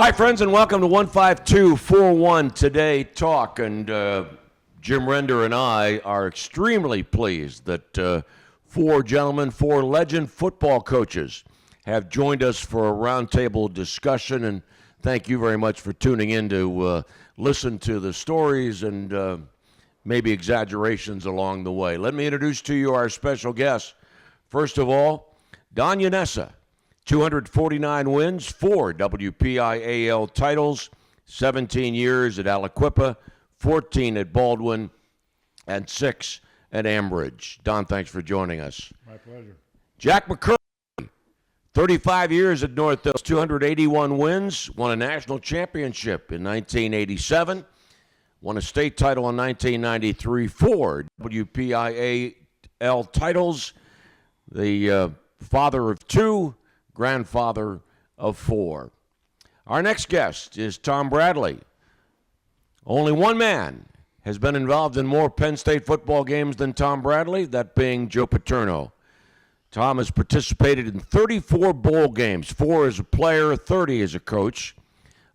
Hi, friends, and welcome to 15241 Today Talk. And Jim Render and I are extremely pleased that four legend football coaches have joined us for a roundtable discussion. And thank you very much for tuning in to listen to the stories and maybe exaggerations along the way. Let me introduce to you our special guests. First of all, Don Yanessa. 249 wins, 4 WPIAL titles, 17 years at Aliquippa, 14 at Baldwin, and 6 at Ambridge. Don, thanks for joining us. My pleasure. Jack McCurry, 35 years at North Hills, 281 wins, won a national championship in 1987, won a state title in 1993, 4 WPIAL titles, the father of 2, grandfather of 4. Our next guest is Tom Bradley. Only one man has been involved in more Penn State football games than Tom Bradley, that being Joe Paterno. Tom has participated in 34 bowl games, 4 as a player, 30 as a coach.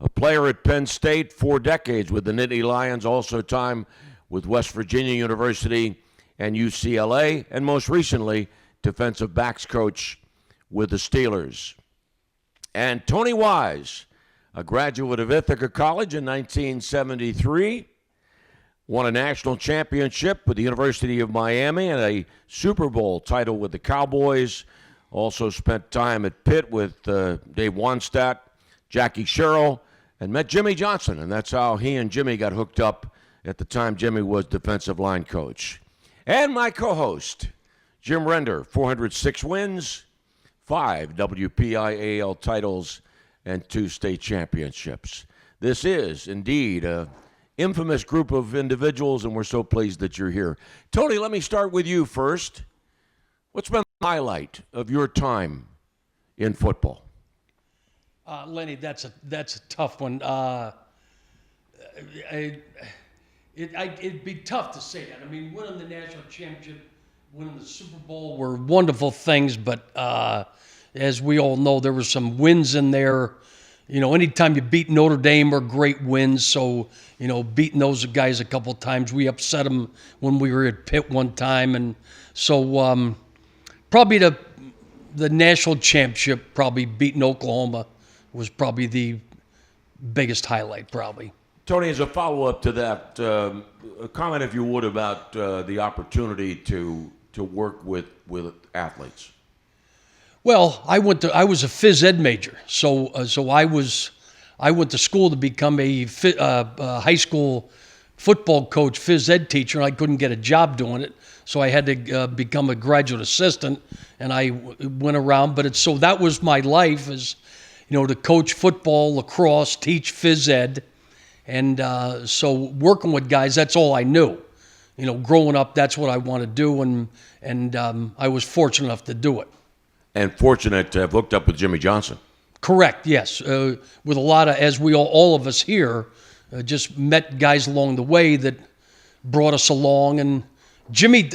A player at Penn State, 4 decades with the Nittany Lions, also time with West Virginia University and UCLA, and most recently, defensive backs coach with the Steelers. And Tony Wise, a graduate of Ithaca College in 1973, won a national championship with the University of Miami and a Super Bowl title with the Cowboys. Also spent time at Pitt with Dave Wanstatt, Jackie Sherrill, and met Jimmy Johnson. And that's how he and Jimmy got hooked up at the time Jimmy was defensive line coach. And my co-host, Jim Render, 406 wins, 5 WPIAL titles, and 2 state championships. This is indeed an infamous group of individuals, and we're so pleased that you're here. Tony, let me start with you first. What's been the highlight of your time in football? Lanny, that's a tough one. It'd be tough to say that. I mean, winning the national championship, winning the Super Bowl were wonderful things, but as we all know, there were some wins in there. You know, anytime you beat Notre Dame are great wins. So, you know, beating those guys a couple of times, we upset them when we were at Pitt one time, and so probably the national championship, probably beating Oklahoma, was probably the biggest highlight, probably. Tony, as a follow-up to that, a comment, if you would, about the opportunity to work with athletes. Well, I was a phys ed major, so I went to school to become a high school football coach, phys ed teacher, and I couldn't get a job doing it, so I had to become a graduate assistant, and I went around. But so that was my life, is, you know, to coach football, lacrosse, teach phys ed, and so working with guys, that's all I knew. You know, growing up, that's what I wanted to do, and I was fortunate enough to do it. And fortunate to have hooked up with Jimmy Johnson. Correct, yes. With a lot of, as we all of us here, just met guys along the way that brought us along. And Jackie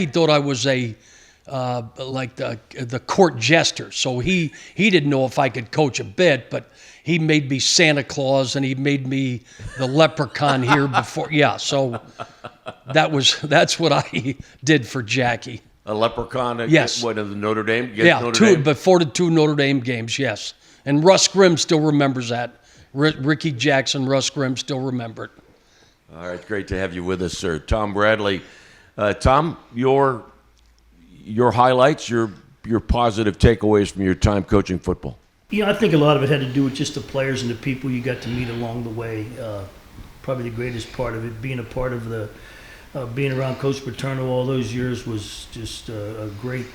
thought I was like the court jester, so he didn't know if I could coach a bit, but he made me Santa Claus and he made me the leprechaun here before. Yeah, so that's what I did for Jackie. A leprechaun? Yes. What, of the Notre Dame? Before the 2 Notre Dame games, yes. And Russ Grimm still remembers that. Ricky Jackson, Russ Grimm still remember it. All right, great to have you with us, sir. Tom Bradley. Tom, your highlights, your positive takeaways from your time coaching football. Yeah, I think a lot of it had to do with just the players and the people you got to meet along the way. Probably the greatest part of it, being a part of the being around Coach Paterno all those years, was just a great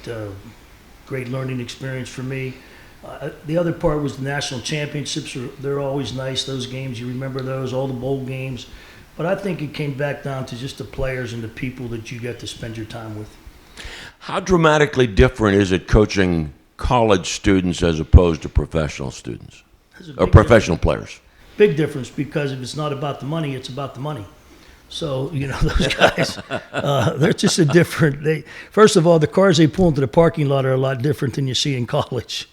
learning experience for me. The other part was the national championships. They're always nice, those games. You remember those, all the bowl games. But I think it came back down to just the players and the people that you got to spend your time with. How dramatically different is it coaching college students as opposed to professional students or professional players? Big difference, because if it's not about the money, it's about the money. So, you know, those guys, they're just a different. First of all, the cars they pull into the parking lot are a lot different than you see in college.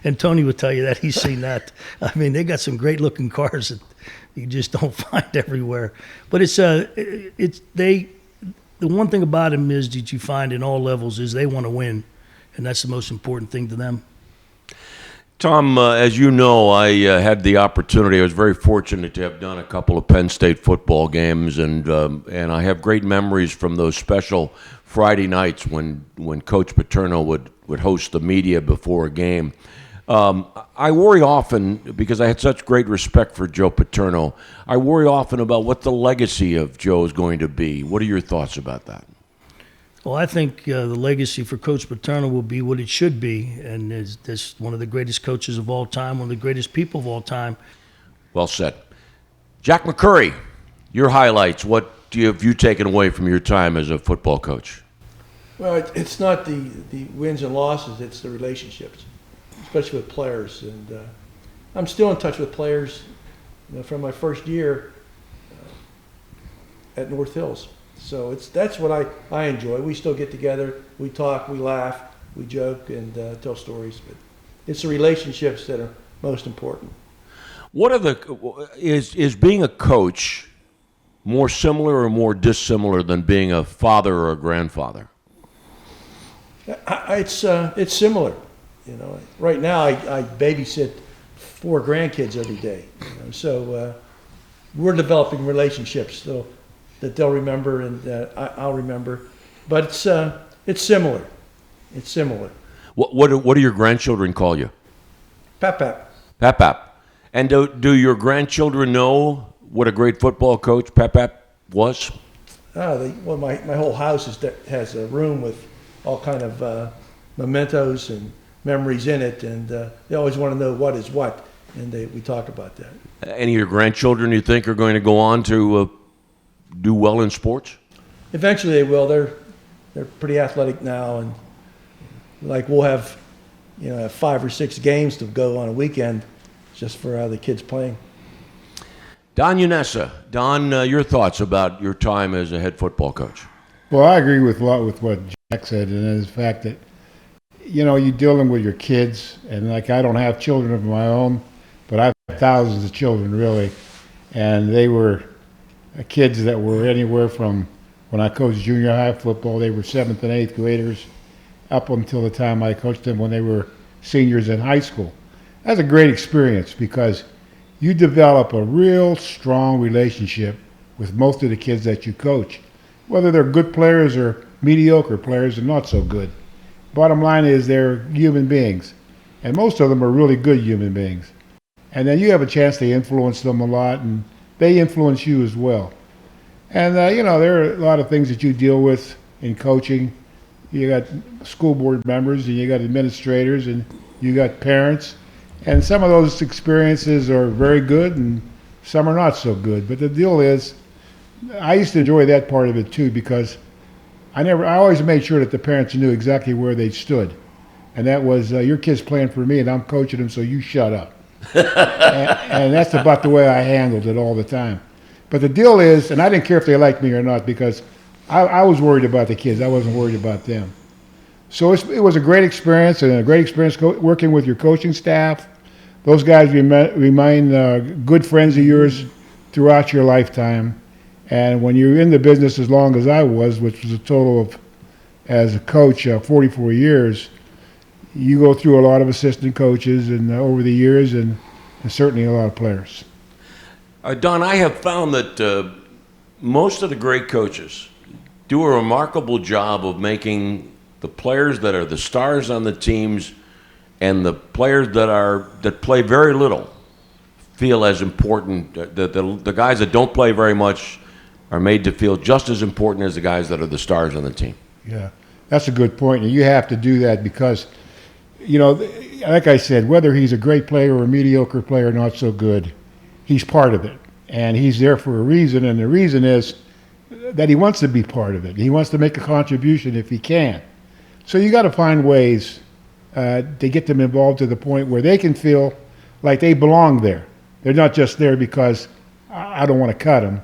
and Tony would tell you that he's seen that. I mean, they got some great looking cars that you just don't find everywhere. But the one thing about them is that you find in all levels is they want to win, and that's the most important thing to them. Tom, as you know, I had the opportunity. I was very fortunate to have done a couple of Penn State football games, and I have great memories from those special Friday nights when Coach Paterno would host the media before a game. I worry often, because I had such great respect for Joe Paterno, I worry often about what the legacy of Joe is going to be. What are your thoughts about that? Well, I think the legacy for Coach Paterno will be what it should be, and is one of the greatest coaches of all time, one of the greatest people of all time. Well said. Jack McCurry, your highlights. What have you taken away from your time as a football coach? Well, it's not the wins and losses, it's the relationships, especially with players. And I'm still in touch with players from my first year at North Hills. So that's what I enjoy. We still get together, we talk, we laugh, we joke, and tell stories. But it's the relationships that are most important. What are is being a coach more similar or more dissimilar than being a father or a grandfather? It's similar. Right now I babysit 4 grandkids every day. So we're developing relationships that they'll remember and that I'll remember. But it's similar. It's similar. What do your grandchildren call you? Pap Pap. Pap Pap. And do your grandchildren know what a great football coach Pap Pap was? Well, my whole house has a room with all kind of mementos and memories in it, and they always want to know what is what, and we talk about that. Any of your grandchildren you think are going to go on to do well in sports? Eventually they will. They're pretty athletic now, and we'll have 5 or 6 games to go on a weekend just for the kids playing. Don Unessa. Don, your thoughts about your time as a head football coach? Well, I agree with a lot with what Jack said, and the fact that you're dealing with your kids, and I don't have children of my own, but I have thousands of children really, and they were kids that were anywhere from when I coached junior high football, they were 7th and 8th graders, up until the time I coached them when they were seniors in high school. That's a great experience because you develop a real strong relationship with most of the kids that you coach, whether they're good players or mediocre players or not so good. Bottom line is they're human beings, and most of them are really good human beings. And then you have a chance to influence them a lot, and they influence you as well. And, there are a lot of things that you deal with in coaching. You got school board members, and you got administrators, and you got parents. And some of those experiences are very good, and some are not so good. But the deal is, I used to enjoy that part of it too, because I always made sure that the parents knew exactly where they stood. And that was, your kid's playing for me, and I'm coaching them, so you shut up. and that's about the way I handled it all the time. But the deal is, and I didn't care if they liked me or not, because I was worried about the kids. I wasn't worried about them. So it was a great experience, and a great experience working with your coaching staff. Those guys remain good friends of yours throughout your lifetime. And when you're in the business as long as I was, which was a total of, as a coach, 44 years, you go through a lot of assistant coaches and over the years, and certainly a lot of players. Don, I have found that most of the great coaches do a remarkable job of making the players that are the stars on the teams and the players that play very little feel as important. The guys that don't play very much are made to feel just as important as the guys that are the stars on the team. Yeah, that's a good point. And you have to do that because, like I said, whether he's a great player or a mediocre player, not so good, he's part of it. And he's there for a reason, and the reason is that he wants to be part of it. He wants to make a contribution if he can. So you got to find ways to get them involved to the point where they can feel like they belong there. They're not just there because I don't want to cut them.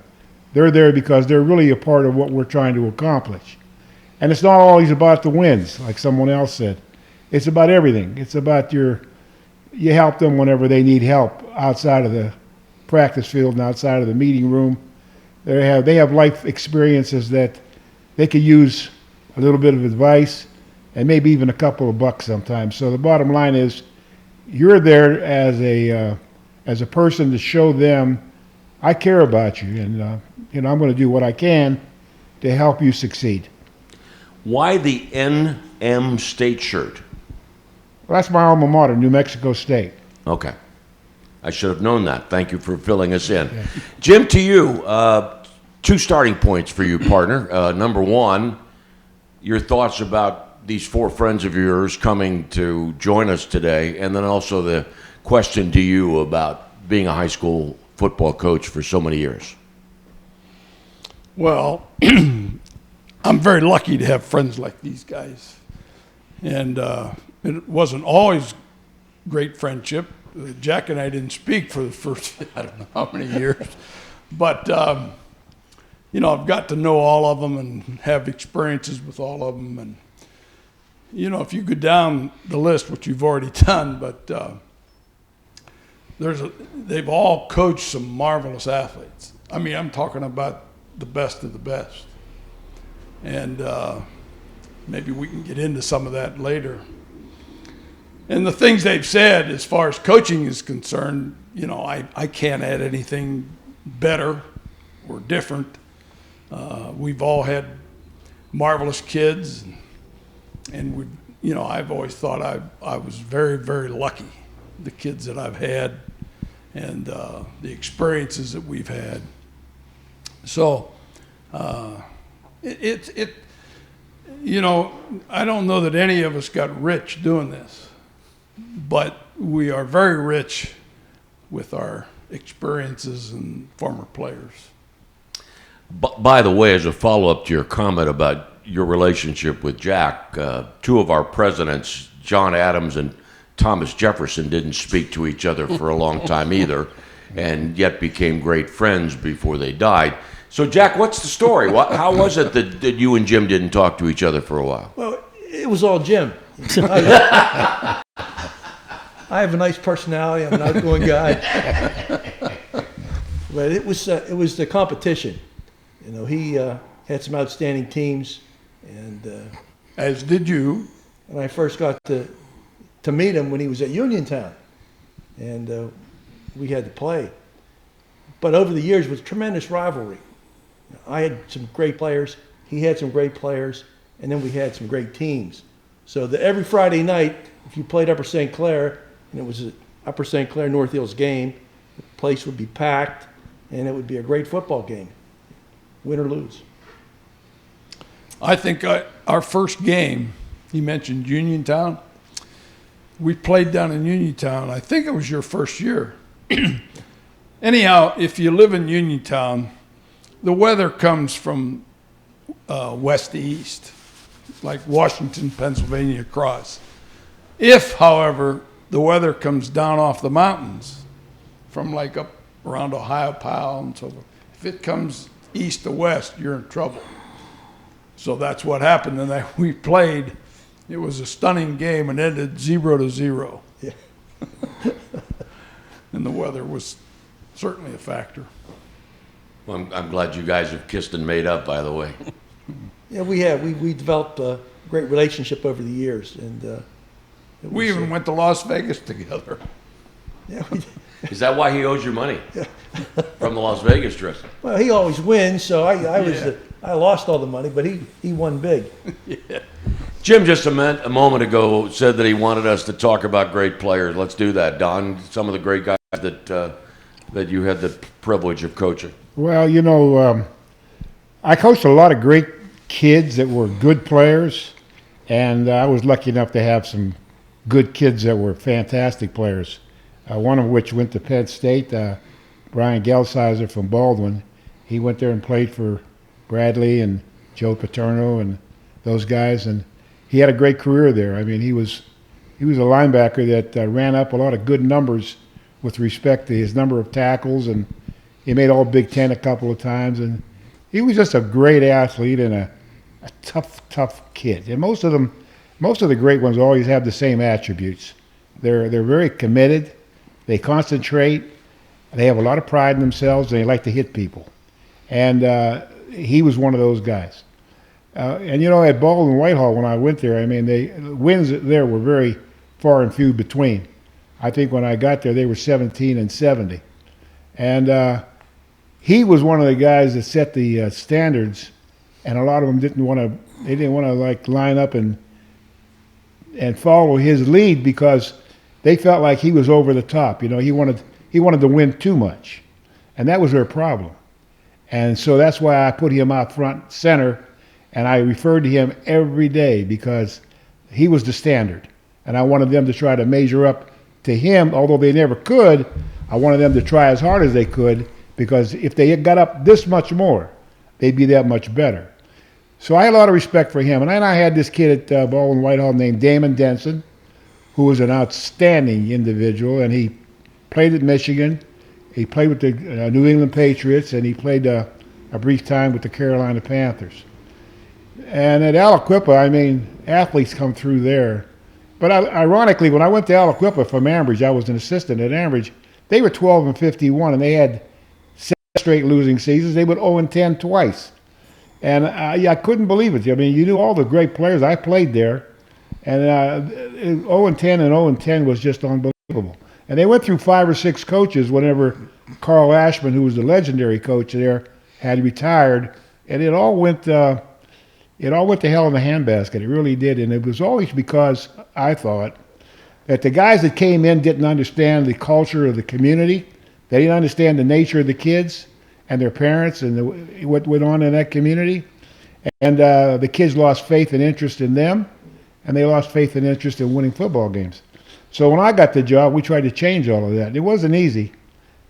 They're there because they're really a part of what we're trying to accomplish. And it's not always about the wins, like someone else said. It's about everything. It's about your you help them whenever they need help outside of the practice field and outside of the meeting room. They have life experiences that they could use a little bit of advice and maybe even a couple of bucks sometimes. So the bottom line is, you're there as a person to show them I care about you, and I'm going to do what I can to help you succeed. Why the NM State shirt? Well, that's my alma mater, New Mexico State. Okay. I should have known that. Thank you for filling us in. Yeah. Jim, to you, 2 starting points for you, partner. Number one, your thoughts about these 4 friends of yours coming to join us today, and then also the question to you about being a high school football coach for so many years. Well, I'm very lucky to have friends like these guys. And it wasn't always great friendship. Jack and I didn't speak for the first, I don't know how many years. But, I've got to know all of them and have experiences with all of them. And, if you go down the list, which you've already done, but they've all coached some marvelous athletes. I mean, I'm talking about the best of the best. And maybe we can get into some of that later. And the things they've said as far as coaching is concerned, I can't add anything better or different. We've all had marvelous kids, and I've always thought I was very, very lucky, the kids that I've had and the experiences that we've had. So I don't know that any of us got rich doing this, but we are very rich with our experiences and former players. By the way, as a follow-up to your comment about your relationship with Jack, 2 of our presidents, John Adams and Thomas Jefferson, didn't speak to each other for a long time either, and yet became great friends before they died. So, Jack, what's the story? How was it that you and Jim didn't talk to each other for a while? Well, it was all Jim. I have a nice personality. I'm an outgoing guy. But it was the competition. He had some outstanding teams, and as did you. And I first got to meet him when he was at Uniontown, and we had to play. But over the years, it was tremendous rivalry. I had some great players. He had some great players, and then we had some great teams. So every Friday night, if you played Upper St. Clair, and it was an Upper St. Clair North Hills game, the place would be packed, and it would be a great football game, win or lose. I think our first game, you mentioned Uniontown. We played down in Uniontown. I think it was your first year. Anyhow, if you live in Uniontown, the weather comes from west to east, like Washington, Pennsylvania across. If, however, the weather comes down off the mountains from like up around Ohio, Powell, and so forth, if it comes east to west, you're in trouble. So that's what happened. And we played. It was a stunning game and ended 0-0. Yeah. And the weather was certainly a factor. Well, I'm glad you guys have kissed and made up, by the way. Yeah, we have. We developed a great relationship over the years, and we even went to Las Vegas together. Yeah, we did. Is that why he owes you money? From the Las Vegas trip? Well, he always wins, so I lost all the money, but he won big. Yeah. Jim just a moment ago said that he wanted us to talk about great players. Let's do that, Don. Some of the great guys that you had the privilege of coaching. Well, I coached a lot of great kids that were good players, and I was lucky enough to have some good kids that were fantastic players. One of which went to Penn State, Brian Gelsizer from Baldwin. He went there and played for Bradley and Joe Paterno and those guys, and he had a great career there. I mean, he was a linebacker that ran up a lot of good numbers with respect to his number of tackles, and he made all Big Ten a couple of times, and he was just a great athlete and a tough kid. And most of the great ones always have the same attributes. They're very committed. They concentrate. They have a lot of pride in themselves, and they like to hit people. And he was one of those guys. And you know, at Baldwin Whitehall, when I went there, I mean, the wins there were very far and few between. I think when I got there, they were 17-70, and he was one of the guys that set the standards. And a lot of them didn't want to. They didn't want to like line up and follow his lead because they felt like he was over the top. You know, he wanted to win too much, and that was their problem. And so that's why I put him out front center, and I referred to him every day because he was the standard, and I wanted them to try to measure up to him. Although they never could, I wanted them to try as hard as they could because if they got up this much more, they'd be that much better. So I had a lot of respect for him. And then I had this kid at Baldwin Whitehall named Damon Denson, who was an outstanding individual, and he played at Michigan. He played with the New England Patriots, and he played a brief time with the Carolina Panthers. And at Aliquippa, I mean, athletes come through there. But ironically, when I went to Aliquippa from Ambridge, I was an assistant at Ambridge, they were 12-51, and they had 7 straight losing seasons. They went 0-10 twice. And I couldn't believe it. I mean, you knew all the great players. I played there. And 0-10 and 0-10 was just unbelievable. And they went through 5 or 6 coaches whenever Carl Ashman, who was the legendary coach there, had retired. And it all went to hell in the handbasket. It really did. And it was always because I thought that the guys that came in didn't understand the culture of the community. They didn't understand the nature of the kids and their parents and what went on in that community. And the kids lost faith and interest in them, and they lost faith and interest in winning football games. So when I got the job, we tried to change all of that. It wasn't easy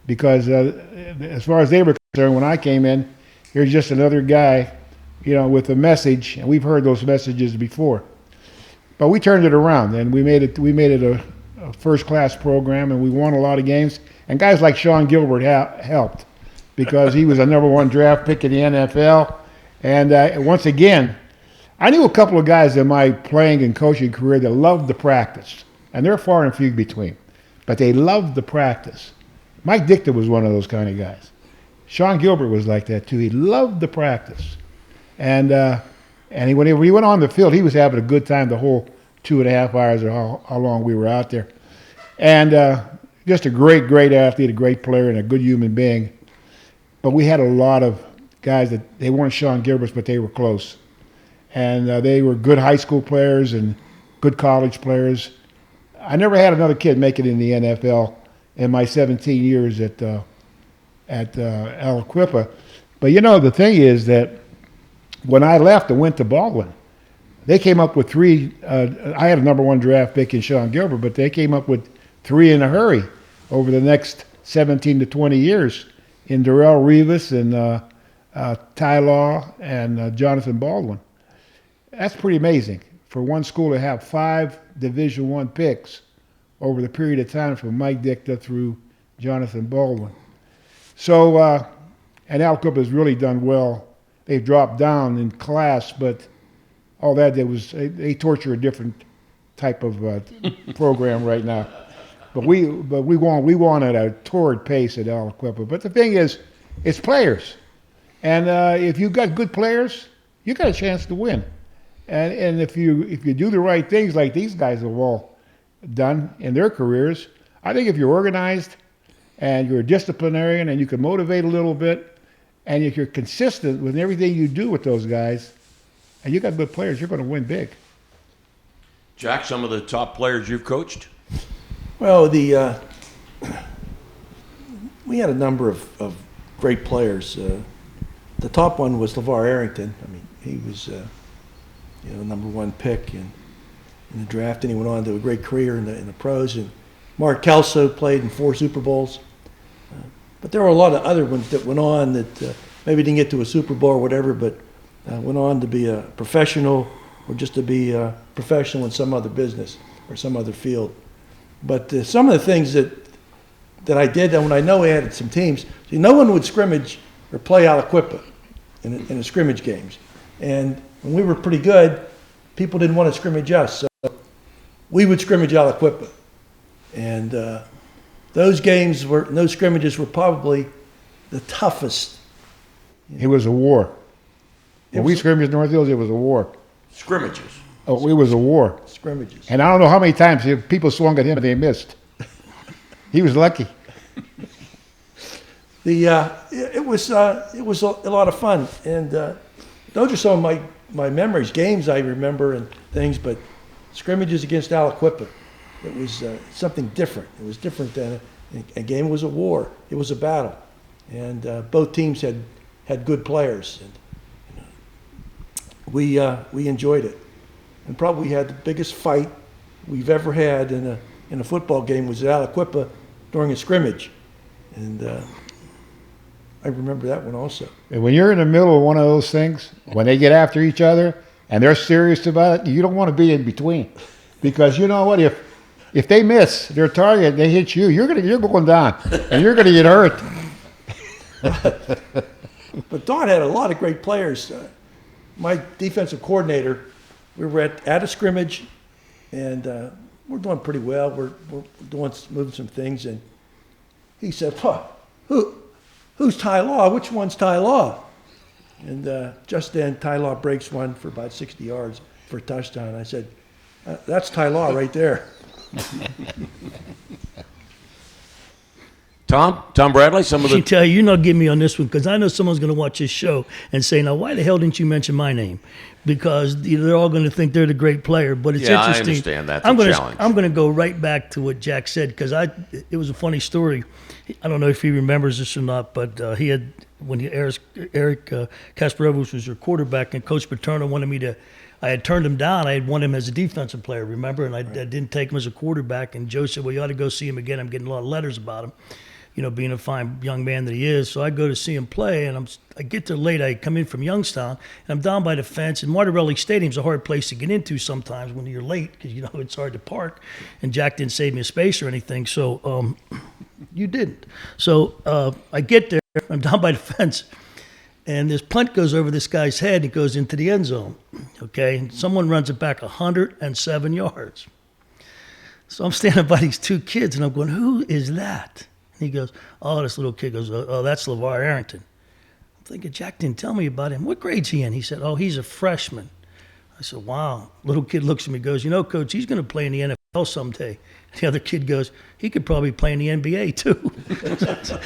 because as far as they were concerned, when I came in, here's just another guy, you know, with a message, and we've heard those messages before. But we turned it around, and we made it a first-class program, and we won a lot of games. And guys like Sean Gilbert helped, because he was a #1 draft pick in the NFL. And once again, I knew a couple of guys in my playing and coaching career that loved the practice. And they're far and few between. But they loved the practice. Mike Dichter was one of those kind of guys. Sean Gilbert was like that too. He loved the practice. And whenever he went on the field, he was having a good time the whole 2.5 hours or how long we were out there. And just a great, great athlete, a great player, and a good human being. But we had a lot of guys that they weren't Sean Gilbert's, but they were close. And they were good high school players and good college players. I never had another kid make it in the NFL in my 17 years at Aliquippa. But you know, the thing is that when I left and went to Baldwin, they came up with 3. I had a #1 draft pick in Sean Gilbert, but they came up with 3 in a hurry over the next 17 to 20 years. In Darrell Rivas and Ty Law and Jonathan Baldwin. That's pretty amazing for one school to have 5 Division I picks over the period of time from Mike Dichter through Jonathan Baldwin. So, and Aliquippa has really done well. They've dropped down in class, but all that did was they torture a different type of program right now. But we won at a torrid pace at Aliquippa. But the thing is, it's players, and if you've got good players, you got a chance to win. And if you do the right things like these guys have all done in their careers, I think if you're organized and you're a disciplinarian and you can motivate a little bit, and if you're consistent with everything you do with those guys, and you got good players, you're going to win big. Jack, some of the top players you've coached? Well, we had a number of great players. The top one was LeVar Arrington. I mean, he was #1 pick in the draft, and he went on to a great career in the pros. And Mark Kelso played in 4 Super Bowls. But there were a lot of other ones that went on that maybe didn't get to a Super Bowl or whatever, but went on to be a professional or just to be a professional in some other business or some other field. But some of the things that I did, and when I know we had some teams, see, no one would scrimmage or play Aliquippa in the scrimmage games. And when we were pretty good, people didn't want to scrimmage us. So we would scrimmage Aliquippa. And those scrimmages were probably the toughest. It was a war. When we scrimmaged North Hills, it was a war. Scrimmages. Oh, it was a war. Scrimmages. And I don't know how many times people swung at him and they missed. He was lucky. It was a lot of fun, and those are some of my memories, games I remember and things. But scrimmages against Aliquippa, it was something different. It was different than a game. Was a war. It was a battle, and both teams had good players, and we enjoyed it. And probably had the biggest fight we've ever had in a football game was at Aliquippa during a scrimmage, and I remember that one also. And when you're in the middle of one of those things, when they get after each other and they're serious about it, you don't want to be in between, because you know what? If they miss their target, and they hit you, you're going down, and you're going to get hurt. But Don had a lot of great players. My defensive coordinator, we were at a scrimmage, and we're doing pretty well. We're moving some things, and he said, "Who's Ty Law? Which one's Ty Law?" And just then, Ty Law breaks one for about 60 yards for a touchdown. I said, "That's Ty Law right there." Tom Bradley, some of I the tell you, you're not getting me on this one because I know someone's going to watch this show and say, "Now, why the hell didn't you mention my name?" Because they're all going to think they're the great player. But it's Yeah, I interesting. understand. That's I'm a gonna, challenge. I'm going to go right back to what Jack said because it was a funny story. I don't know if he remembers this or not, but he had when Eric Kasparovich was your quarterback, and Coach Paterno wanted me to. I had turned him down. I had wanted him as a defensive player, remember? And I didn't take him as a quarterback. And Joe said, "Well, you ought to go see him again. I'm getting a lot of letters about him." Being a fine young man that he is. So I go to see him play, and I get there late. I come in from Youngstown, and I'm down by the fence. And Martirelli Stadium's a hard place to get into sometimes when you're late because, it's hard to park. And Jack didn't save me a space or anything, so you didn't. So I get there. I'm down by the fence, and this punt goes over this guy's head, and it goes into the end zone, okay? And someone runs it back 107 yards. So I'm standing by these two kids, and I'm going, "Who is that?" He goes, "Oh," this little kid goes, "Oh, that's LeVar Arrington." I'm thinking, Jack didn't tell me about him. What grade's he in? He said, "Oh, he's a freshman." I said, "Wow." Little kid looks at me and goes, "Coach, he's going to play in the NFL someday." The other kid goes, "He could probably play in the NBA too."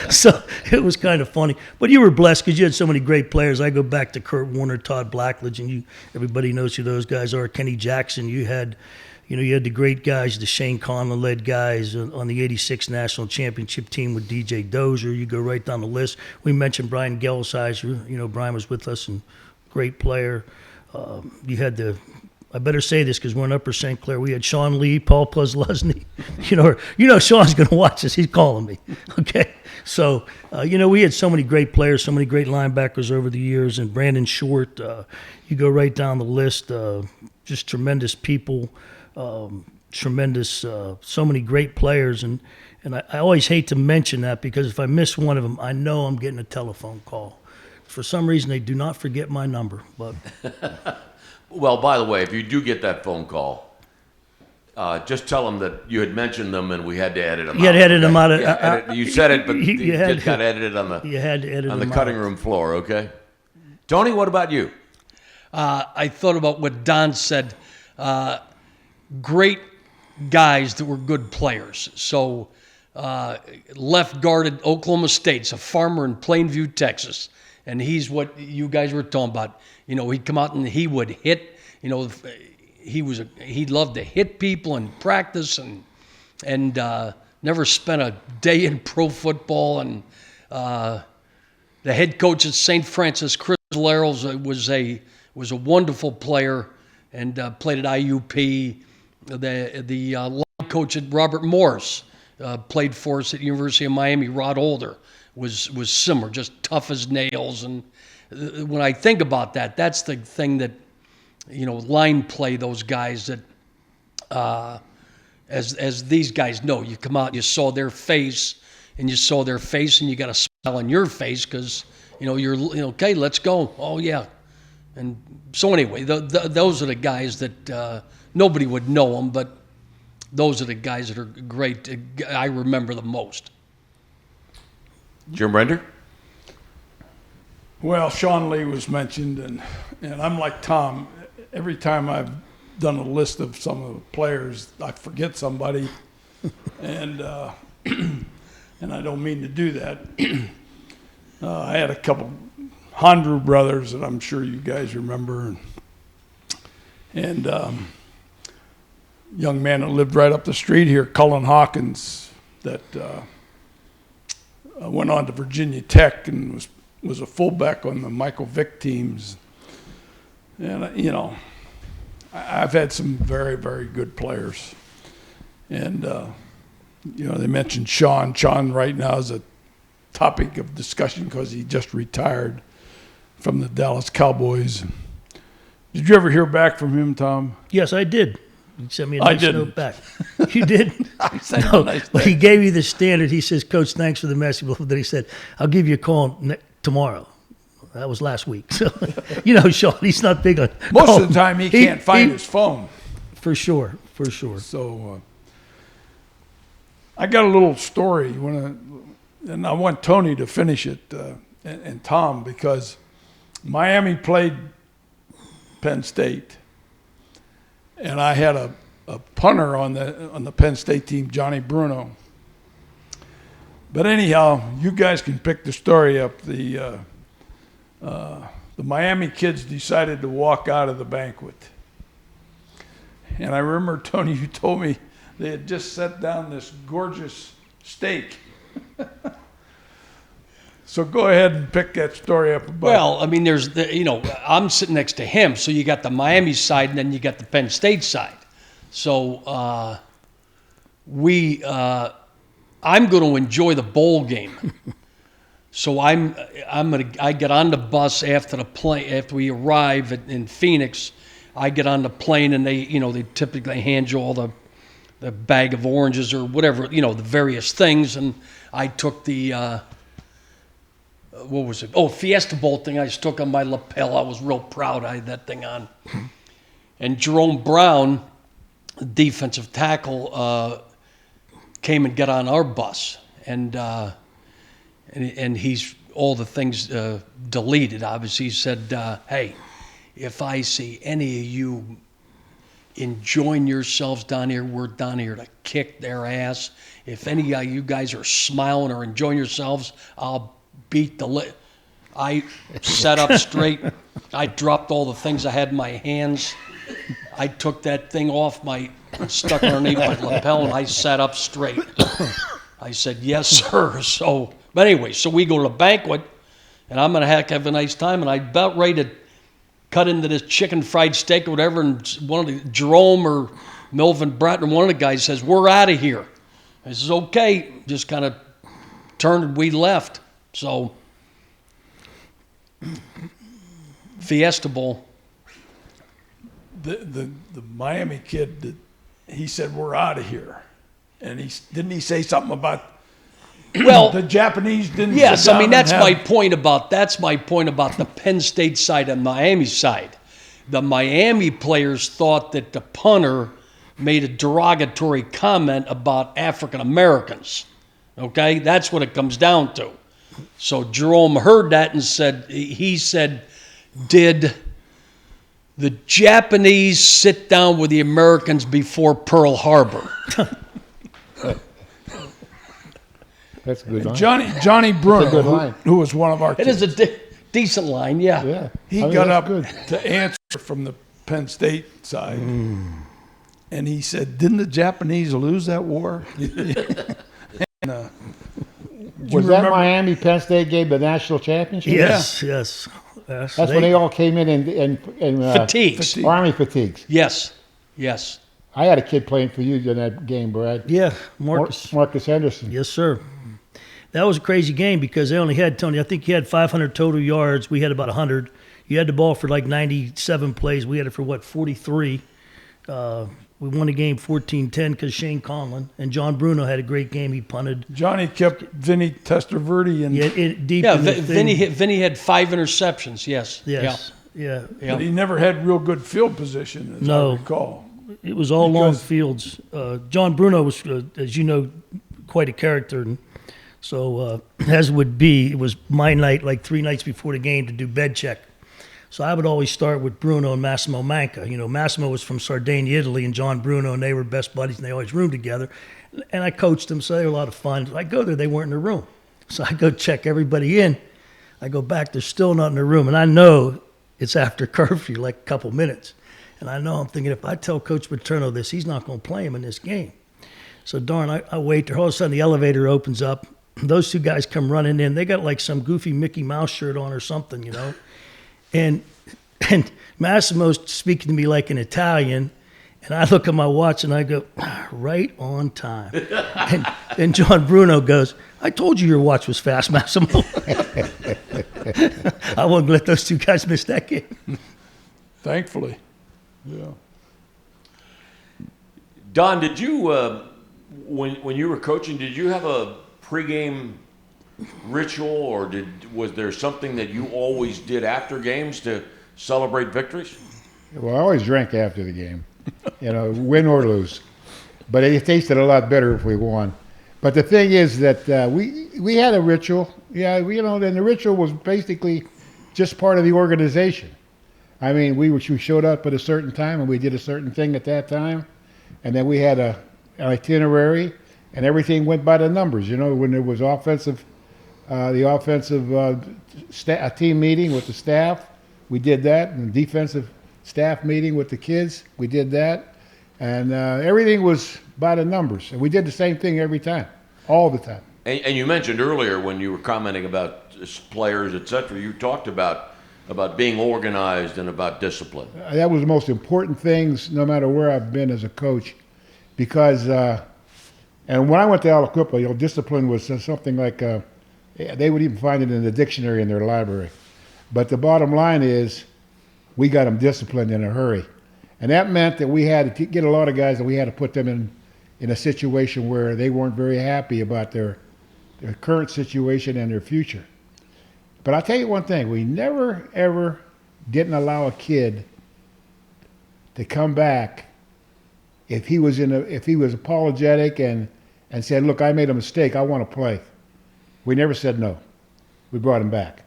So it was kind of funny. But you were blessed because you had so many great players. I go back to Kurt Warner, Todd Blackledge, and everybody knows who those guys are. Kenny Jackson. You had the great guys, the Shane Conlon-led guys on the '86 National Championship team with DJ Dozier. You go right down the list. We mentioned Brian Gelsizer. Brian was with us and great player. You had I better say this because we're in Upper St. Clair. We had Sean Lee, Paul Pleslusny. Sean's going to watch this. He's calling me. Okay. So, we had so many great players, so many great linebackers over the years. And Brandon Short, you go right down the list. Just tremendous people. So many great players, and I always hate to mention that because if I miss one of them, I know I'm getting a telephone call. For some reason, they do not forget my number. But Well, by the way, if you do get that phone call, just tell them that you had mentioned them and we had to edit them out. You had to edit them out. You said it, but you it had just got edited on the you had to edit on the them cutting out. room floor. Okay, Tony, what about you? I thought about what Don said. Great guys that were good players. So left guard at Oklahoma State's a farmer in Plainview, Texas. And he's what you guys were talking about. He'd come out and he would hit. He loved to hit people and practice and never spent a day in pro football. And the head coach at St. Francis, Chris Laros, was a wonderful player and played at IUP. The line coach at Robert Morris played for us at University of Miami. Rod Older was similar, just tough as nails. And when I think about that, that's the thing that line play. Those guys that, as these guys know, you come out, you saw their face, and you got a smile on your face because you're okay. Let's go. Oh yeah. And so anyway, those are the guys that nobody would know them, but those are the guys that are great. I remember the most. Jim Render? Well, Sean Lee was mentioned, and I'm like Tom. Every time I've done a list of some of the players, I forget somebody, and and I don't mean to do that. I had a couple Hondru brothers that I'm sure you guys remember, and young man that lived right up the street here, Cullen Hawkins, that went on to Virginia Tech and was a fullback on the Michael Vick teams. And, you know, I've had some very, very good players. And, you know, they mentioned Sean. Sean right now is a topic of discussion because he just retired from the Dallas Cowboys. Did you ever hear back from him, Tom? Yes, I did. He sent me a I nice didn't. note back. You did? I sent him No, a nice but he gave me the standard. He says, Coach, thanks for the message. Then he said, I'll give you a call tomorrow. That was last week. So, you know, Sean, he's not big on. Most of the time he can't find his phone. For sure, for sure. So I got a little story and I want Tony to finish it and Tom, because Miami played Penn State, and I had a punter on the Penn State team, Johnny Bruno. But anyhow, you guys can pick the story up. The Miami kids decided to walk out of the banquet. And I remember, Tony, you told me they had just set down this gorgeous steak. So go ahead and pick that story up. Well, I mean, I'm sitting next to him, so you got the Miami side and then you got the Penn State side. So I'm going to enjoy the bowl game. So I get on the bus after we arrive in Phoenix. I get on the plane and they typically hand you all the bag of oranges or whatever, the various things. And I took the what was it? Oh, Fiesta Bowl thing I just took on my lapel. I was real proud I had that thing on. And Jerome Brown, defensive tackle, came and got on our bus. And he's all the things deleted. Obviously, he said, hey, if I see any of you enjoying yourselves down here, we're down here to kick their ass. If any of you guys are smiling or enjoying yourselves, I'll beat the lit. I sat up straight. I dropped all the things I had in my hands. I took that thing off stuck underneath my lapel, and I sat up straight. I said, yes, sir. But anyway, so we go to the banquet, and I'm going to have a nice time, and I'm about ready to cut into this chicken fried steak or whatever, and one of the, Jerome or Melvin Bratton, one of the guys says, we're out of here. I says, okay. Just kind of turned and we left. So, Fiesta Bowl. The Miami kid, he said, we're out of here. And didn't he say something about the Japanese didn't Yes, sit down I mean that's and my point about the Penn State side and Miami side. The Miami players thought that the punter made a derogatory comment about African Americans. Okay, that's what it comes down to. So Jerome heard that and said, did the Japanese sit down with the Americans before Pearl Harbor? That's a good line. Johnny Bruno, good line. who was one of our It kids, is a decent line, yeah. Yeah. he I mean, got that's up good. to answer from the Penn State side. And he said, didn't the Japanese lose that war? And, Was that Miami Penn State game the national championship? Yes. That's when they all came in Fatigues. Army fatigues. Yes. I had a kid playing for you in that game, Brad. Yeah, Marcus. Marcus Henderson. Yes, sir. That was a crazy game because they only had, Tony, I think he had 500 total yards. We had about 100. You had the ball for like 97 plays. We had it for, 43. We won the game 14-10 because Shane Conlon and John Bruno had a great game. He punted. Johnny kept Vinny Testaverde and Deep Yeah, in the thing. Vinny had 5 interceptions, yes. Yes. Yeah. but he never had real good field position, as I recall. It was all long fields. John Bruno was, as you know, quite a character. And so, as would be, it was my night, like 3 nights before the game, to do bed check. So I would always start with Bruno and Massimo Manca. You know, Massimo was from Sardinia, Italy, and John Bruno, and they were best buddies, and they always roomed together. And I coached them, so they were a lot of fun. I go there, they weren't in the room. So I go check everybody in. I go back, they're still not in the room. And I know it's after curfew, like a couple minutes. And I know, I'm thinking, if I tell Coach Paterno this, he's not going to play him in this game. So darn, I wait there. All of a sudden, the elevator opens up. Those 2 guys come running in. They got like some goofy Mickey Mouse shirt on or something, you know. And Massimo's speaking to me like an Italian. And I look at my watch and I go, right on time. And John Bruno goes, I told you your watch was fast, Massimo. I wouldn't let those 2 guys miss that game. Thankfully. Yeah. Don, did you, when you were coaching, did you have a pregame ritual, or was there something that you always did after games to celebrate victories? Well, I always drank after the game, you know, win or lose. But it tasted a lot better if we won. But the thing is that we had a ritual. Yeah, you know, and the ritual was basically just part of the organization. I mean, we showed up at a certain time and we did a certain thing at that time, and then we had an itinerary, and everything went by the numbers. You know, when there was a team meeting with the staff, we did that, and defensive staff meeting with the kids, we did that, and everything was by the numbers, and we did the same thing every time, all the time. And you mentioned earlier when you were commenting about players, et cetera, you talked about being organized and about discipline. That was the most important things, no matter where I've been as a coach, because and when I went to Aliquippa, you know, discipline was something like they would even find it in the dictionary in their library. But the bottom line is, we got them disciplined in a hurry, and that meant that we had to get a lot of guys, that we had to put them in a situation where they weren't very happy about their current situation and their future. But I'll tell you one thing: we never ever didn't allow a kid to come back if he was apologetic and said, "Look, I made a mistake. I want to play." We never said no. We brought him back,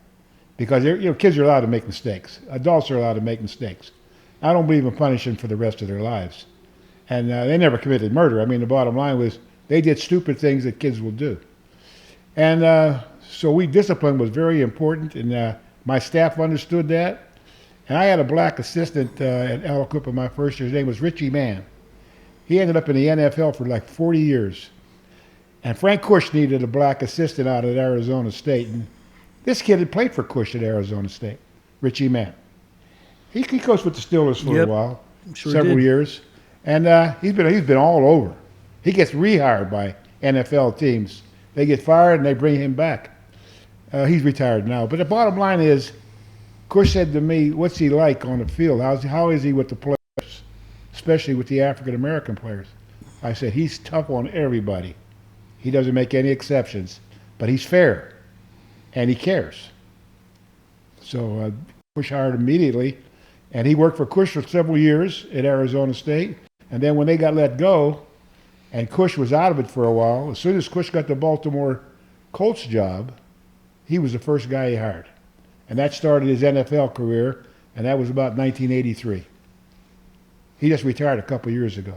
because you know, kids are allowed to make mistakes. Adults are allowed to make mistakes. I don't believe in punishing for the rest of their lives. And they never committed murder. I mean, the bottom line was they did stupid things that kids will do. And so discipline was very important, and my staff understood that. And I had a black assistant at Aliquippa my first year. His name was Richie Mann. He ended up in the NFL for like 40 years. And Frank Cush needed a black assistant out at Arizona State. And this kid had played for Cush at Arizona State, Richie Mann. He coached with the Steelers for a while, several years. And he's been all over. He gets rehired by NFL teams. They get fired and they bring him back. He's retired now. But the bottom line is, Cush said to me, "What's he like on the field? How is he with the players, especially with the African American players?" I said, "He's tough on everybody. He doesn't make any exceptions, but he's fair, and he cares." So Cush hired immediately, and he worked for Cush for several years at Arizona State. And then when they got let go, and Cush was out of it for a while, as soon as Cush got the Baltimore Colts job, he was the first guy he hired. And that started his NFL career, and that was about 1983. He just retired a couple years ago.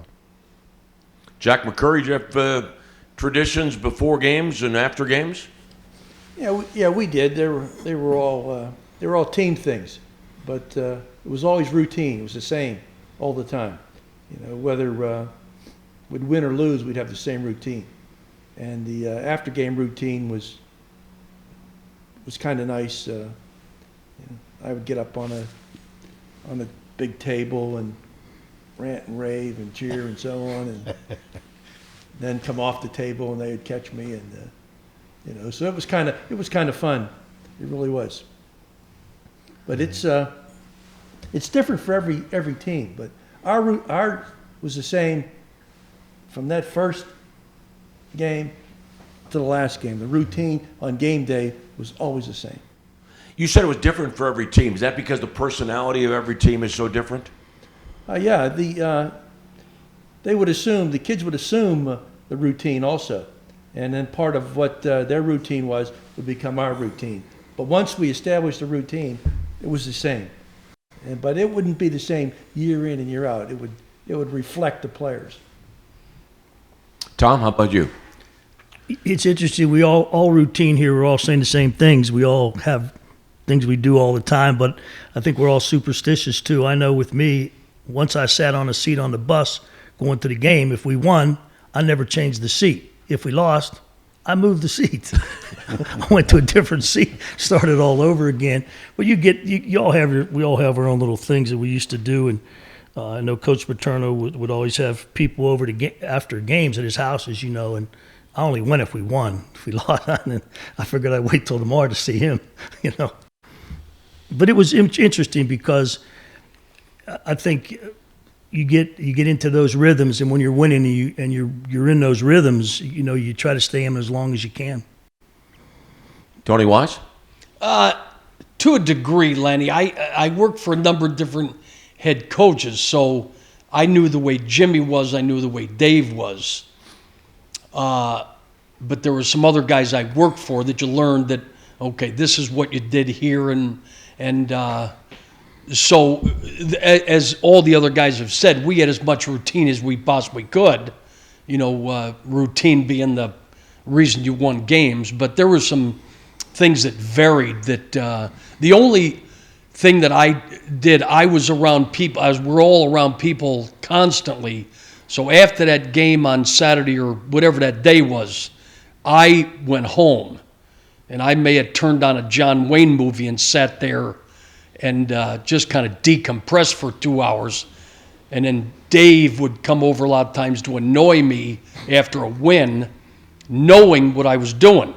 Jack McCurry, do you have traditions before games and after games? Yeah, we did. They were all team things, but it was always routine. It was the same all the time. You know, whether we'd win or lose, we'd have the same routine. And the after game routine was kind of nice. You know, I would get up on a big table and rant and rave and cheer and so on, and then come off the table and they would catch me, and you know, so it was kind of fun. It really was. But it's different for every team. But our was the same from that first game to the last game. The routine on game day was always the same. You said it was different for every team. Is that because the personality of every team is so different? Yeah, they would assume, the kids would assume the routine also. And then part of what their routine was would become our routine. But once we established the routine, it was the same. But it wouldn't be the same year in and year out. It would reflect the players. Tom, how about you? It's interesting. We all routine here. We're all saying the same things. We all have things we do all the time, but I think we're all superstitious too. I know with me, once I sat on a seat on the bus going to the game, if we won, I never changed the seat. If we lost, I moved the seat. I went to a different seat, started all over again. But we all have our own little things that we used to do, and I know Coach Paterno would always have people over after games at his house, as you know, and I only went if we won. If we lost, I figured I'd wait till tomorrow to see him, you know. But it was interesting because I think you get into those rhythms, and when you're winning and you're in those rhythms, you know, you try to stay in as long as you can. Tony Watts? To a degree, Lanny. I worked for a number of different head coaches, so I knew the way Jimmy was. I knew the way Dave was. But there were some other guys I worked for that you learned that, okay, this is what you did here, and so as all the other guys have said, we had as much routine as we possibly could, you know, routine being the reason you won games, but there were some things that varied. That the only thing that I did, I was around people, we're all around people constantly. So after that game on Saturday or whatever that day was, I went home, and I may have turned on a John Wayne movie and sat there and just kind of decompressed for 2 hours. And then Dave would come over a lot of times to annoy me after a win, knowing what I was doing,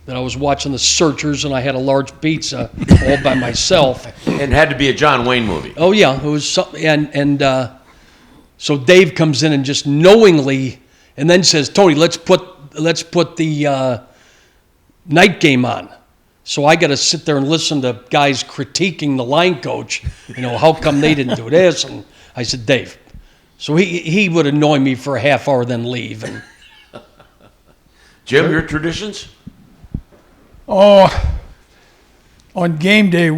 that I was watching The Searchers and I had a large pizza all by myself. It had to be a John Wayne movie. Oh yeah, it was something, and so Dave comes in and just knowingly, and then says, "Tony, let's put the night game on." So I got to sit there and listen to guys critiquing the line coach. You know, how come they didn't do this? And I said, "Dave." So he would annoy me for a half hour, then leave. And Jim, your traditions? Oh, on game day,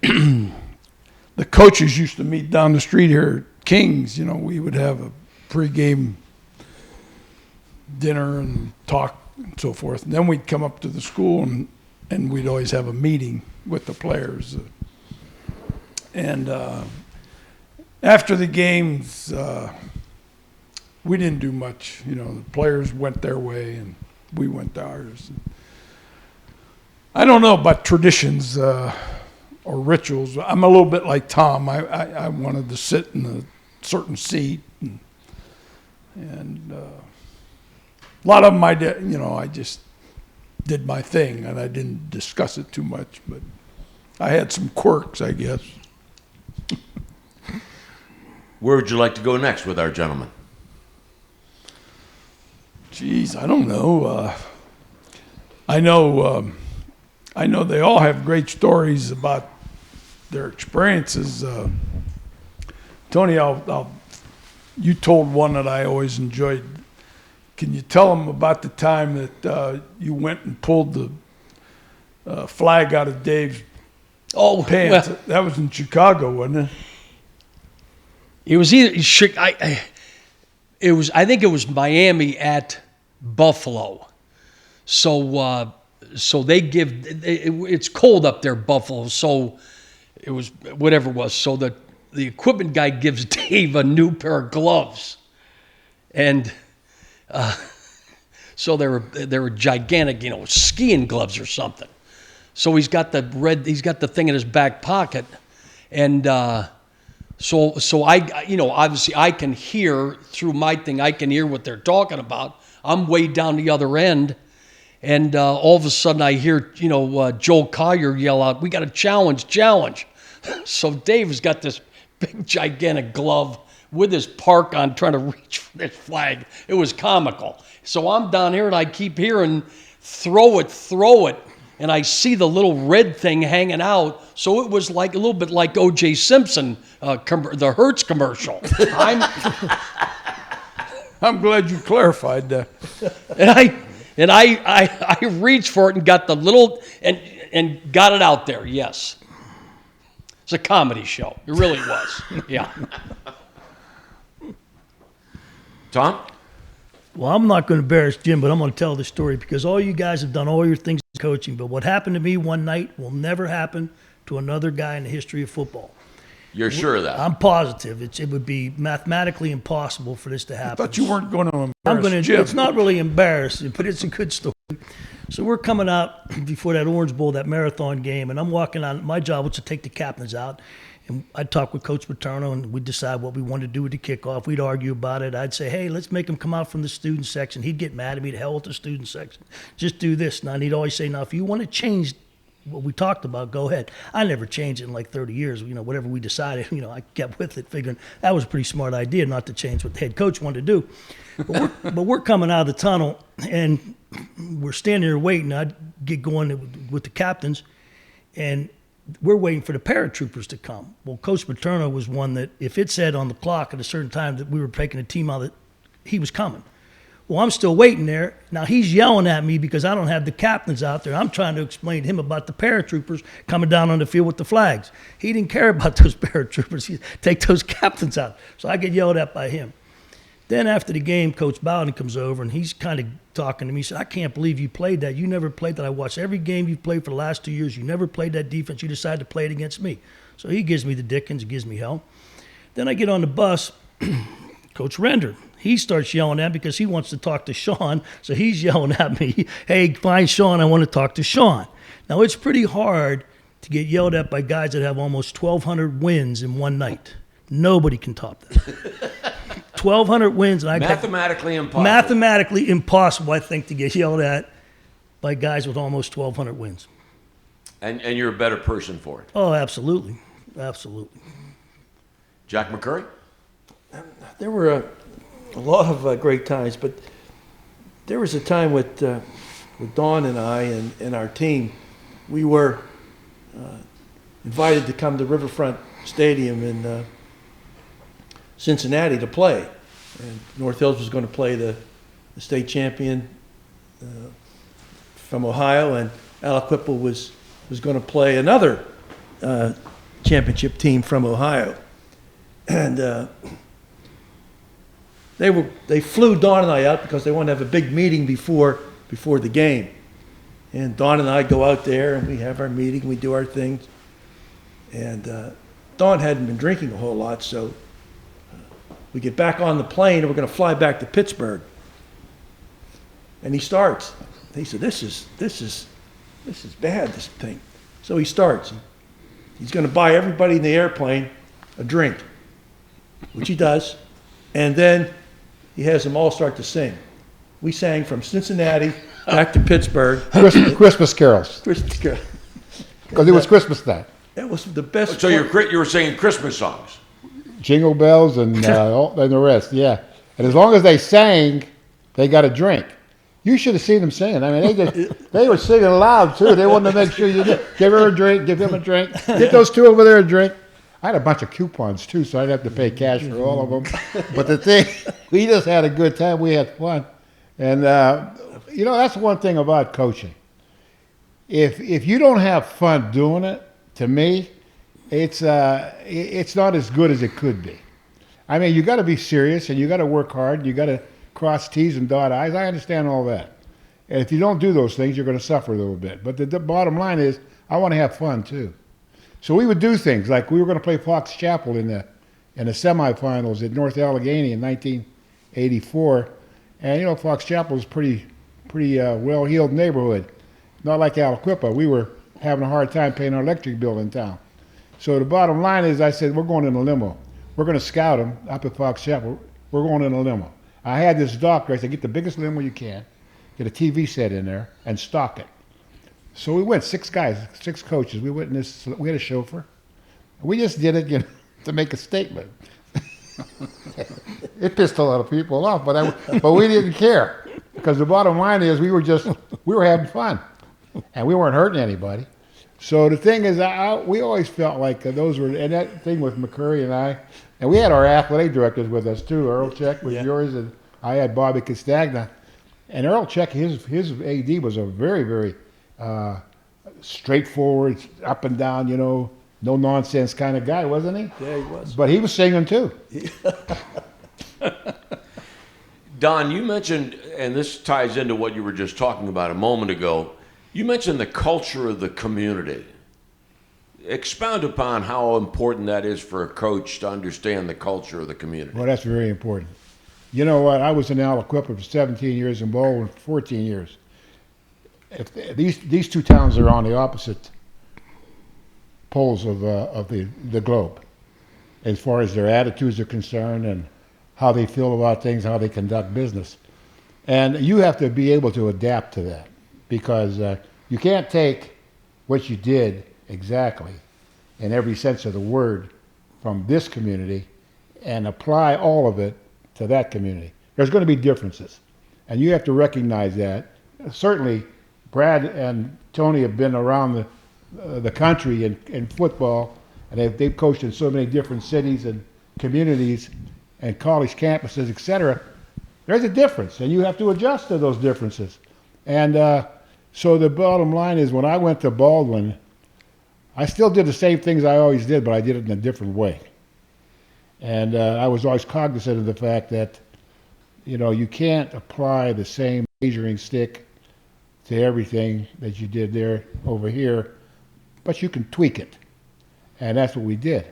the coaches used to meet down the street here at King's. You know, we would have a pregame dinner and talk and so forth. And then we'd come up to the school and we'd always have a meeting with the players. And after the games, we didn't do much. You know, the players went their way and we went ours. I don't know about traditions or rituals. I'm a little bit like Tom. I wanted to sit in a certain seat, and a lot of them I did. You know, I just did my thing, and I didn't discuss it too much. But I had some quirks, I guess. Where would you like to go next with our gentlemen? Geez, I don't know. I know they all have great stories about their experiences. Tony, you told one that I always enjoyed. Can you tell them about the time that you went and pulled the flag out of Dave's pants? Well, That was in Chicago, wasn't it? it was either I think it was Miami at Buffalo. So they it's cold up there, Buffalo. So it was whatever it was. So the equipment guy gives Dave a new pair of gloves, and so they were gigantic, you know, skiing gloves or something. So he's got the thing in his back pocket, and so I, you know, obviously I can hear through my thing. I can hear what they're talking about. I'm way down the other end. And all of a sudden I hear, you know, Joel Collier yell out, "We got a challenge. So Dave has got this big, gigantic glove with his park on trying to reach for this flag. It was comical. So I'm down here and I keep hearing, throw it. And I see the little red thing hanging out. So it was like a little bit like O.J. Simpson, the Hertz commercial. I'm glad you clarified that. And I reached for it and got the little and got it out there. Yes, it's a comedy show. It really was. Yeah. Tom? Well, I'm not going to embarrass Jim, but I'm going to tell the story because all you guys have done all your things in coaching. But what happened to me one night will never happen to another guy in the history of football. You're sure of that? I'm positive. It would be mathematically impossible for this to happen. Thought you weren't going to embarrass I'm going to. Jim. It's not really embarrassing, but it's a good story. So we're coming out before that Orange Bowl, that marathon game, and I'm walking on. My job was to take the captains out, and I'd talk with Coach Paterno, and we'd decide what we wanted to do with the kickoff. We'd argue about it. I'd say, hey, let's make them come out from the student section. He'd get mad at me. To hell with the student section. Just do this. And he'd always say, now, if you want to change what we talked about, go ahead. I never changed it in like 30 years. Whatever we decided, I kept with it, figuring that was a pretty smart idea not to change what the head coach wanted to do. But we're coming out of the tunnel, and we're standing there waiting. I'd get going with the captains, and we're waiting for the paratroopers to come. Well, Coach Paterno was one that if it said on the clock at a certain time that we were taking a team out, that he was coming. Well, I'm still waiting there. Now, he's yelling at me because I don't have the captains out there. I'm trying to explain to him about the paratroopers coming down on the field with the flags. He didn't care about those paratroopers. He'd take those captains out. So I get yelled at by him. Then after the game, Coach Bowden comes over, and he's kind of talking to me. He said, I can't believe you played that. You never played that. I watched every game you've played for the last 2 years. You never played that defense. You decided to play it against me. So he gives me the dickens. He gives me hell. Then I get on the bus. Coach Render, he starts yelling at me because he wants to talk to Sean. So he's yelling at me, hey, find Sean. I want to talk to Sean. Now, it's pretty hard to get yelled at by guys that have almost 1,200 wins in one night. Nobody can top that. 1,200 wins. And Mathematically impossible. Mathematically impossible, I think, to get yelled at by guys with almost 1,200 wins. And you're a better person for it. Oh, absolutely. Absolutely. Jack McCurry? There were a lot of great times, but there was a time with Don and I and our team. We were invited to come to Riverfront Stadium in Cincinnati to play. And North Hills was going to play the state champion from Ohio, and Aliquippa was going to play another championship team from Ohio. And they flew Don and I out because they wanted to have a big meeting before the game. And Don and I go out there, and we have our meeting, we do our things. And Don hadn't been drinking a whole lot, so we get back on the plane, and we're going to fly back to Pittsburgh. And he starts. He said, this is bad, this thing. So he starts. He's going to buy everybody in the airplane a drink, which he does. And then he has them all start to sing. We sang from Cincinnati back to Pittsburgh. Christmas carols, Christmas carol. because it was Christmas time. That was the best. So you were singing Christmas songs. Jingle bells and the rest, yeah. And as long as they sang, they got a drink. You should have seen them singing. I mean, they were singing loud too. They wanted to make sure you give her a drink, give him a drink, get those two over there a drink. I had a bunch of coupons too, so I'd have to pay cash for all of them. But the thing, we just had a good time. We had fun, and that's one thing about coaching. If you don't have fun doing it, to me, it's not as good as it could be. I mean, you got to be serious and you got to work hard. You got to cross T's and dot I's. I understand all that. And if you don't do those things, you're going to suffer a little bit. But the bottom line is, I want to have fun too. So we would do things like we were going to play Fox Chapel in the semifinals at North Allegheny in 1984, and Fox Chapel is pretty well-heeled neighborhood, not like Aliquippa. We were having a hard time paying our electric bill in town. So the bottom line is, I said, we're going in a limo. We're going to scout them up at Fox Chapel. We're going in a limo. I had this doctor. I said, get the biggest limo you can, get a TV set in there, and stock it. So we went, 6 guys, 6 coaches. We went in we had a chauffeur. We just did it to make a statement. It pissed a lot of people off, but we didn't care, because the bottom line is we were having fun, and we weren't hurting anybody. So the thing is, we always felt like those were, and that thing with McCurry and I, and we had our athletic directors with us too. Earl Check was yours, and I had Bobby Castagna, and Earl Check, his AD was a very, very straightforward, up and down, no nonsense kind of guy, wasn't he? Yeah, he was. But he was singing too. Don, you mentioned, and this ties into what you were just talking about a moment ago, you mentioned the culture of the community. Expound upon how important that is for a coach to understand the culture of the community. Well, that's very important. You know what? I was in Aliquippa for 17 years and Baldwin for 14 years. If these two towns are on the opposite poles of the globe, as far as their attitudes are concerned and how they feel about things, how they conduct business. And you have to be able to adapt to that, because you can't take what you did exactly in every sense of the word from this community and apply all of it to that community. There's going to be differences, and you have to recognize that. Certainly, Brad and Tony have been around the country in football, and they've coached in so many different cities and communities and college campuses, etc. There's a difference, and you have to adjust to those differences. And so the bottom line is, when I went to Baldwin, I still did the same things I always did, but I did it in a different way. And I was always cognizant of the fact that, you can't apply the same measuring stick to everything that you did there over here, but you can tweak it. And that's what we did.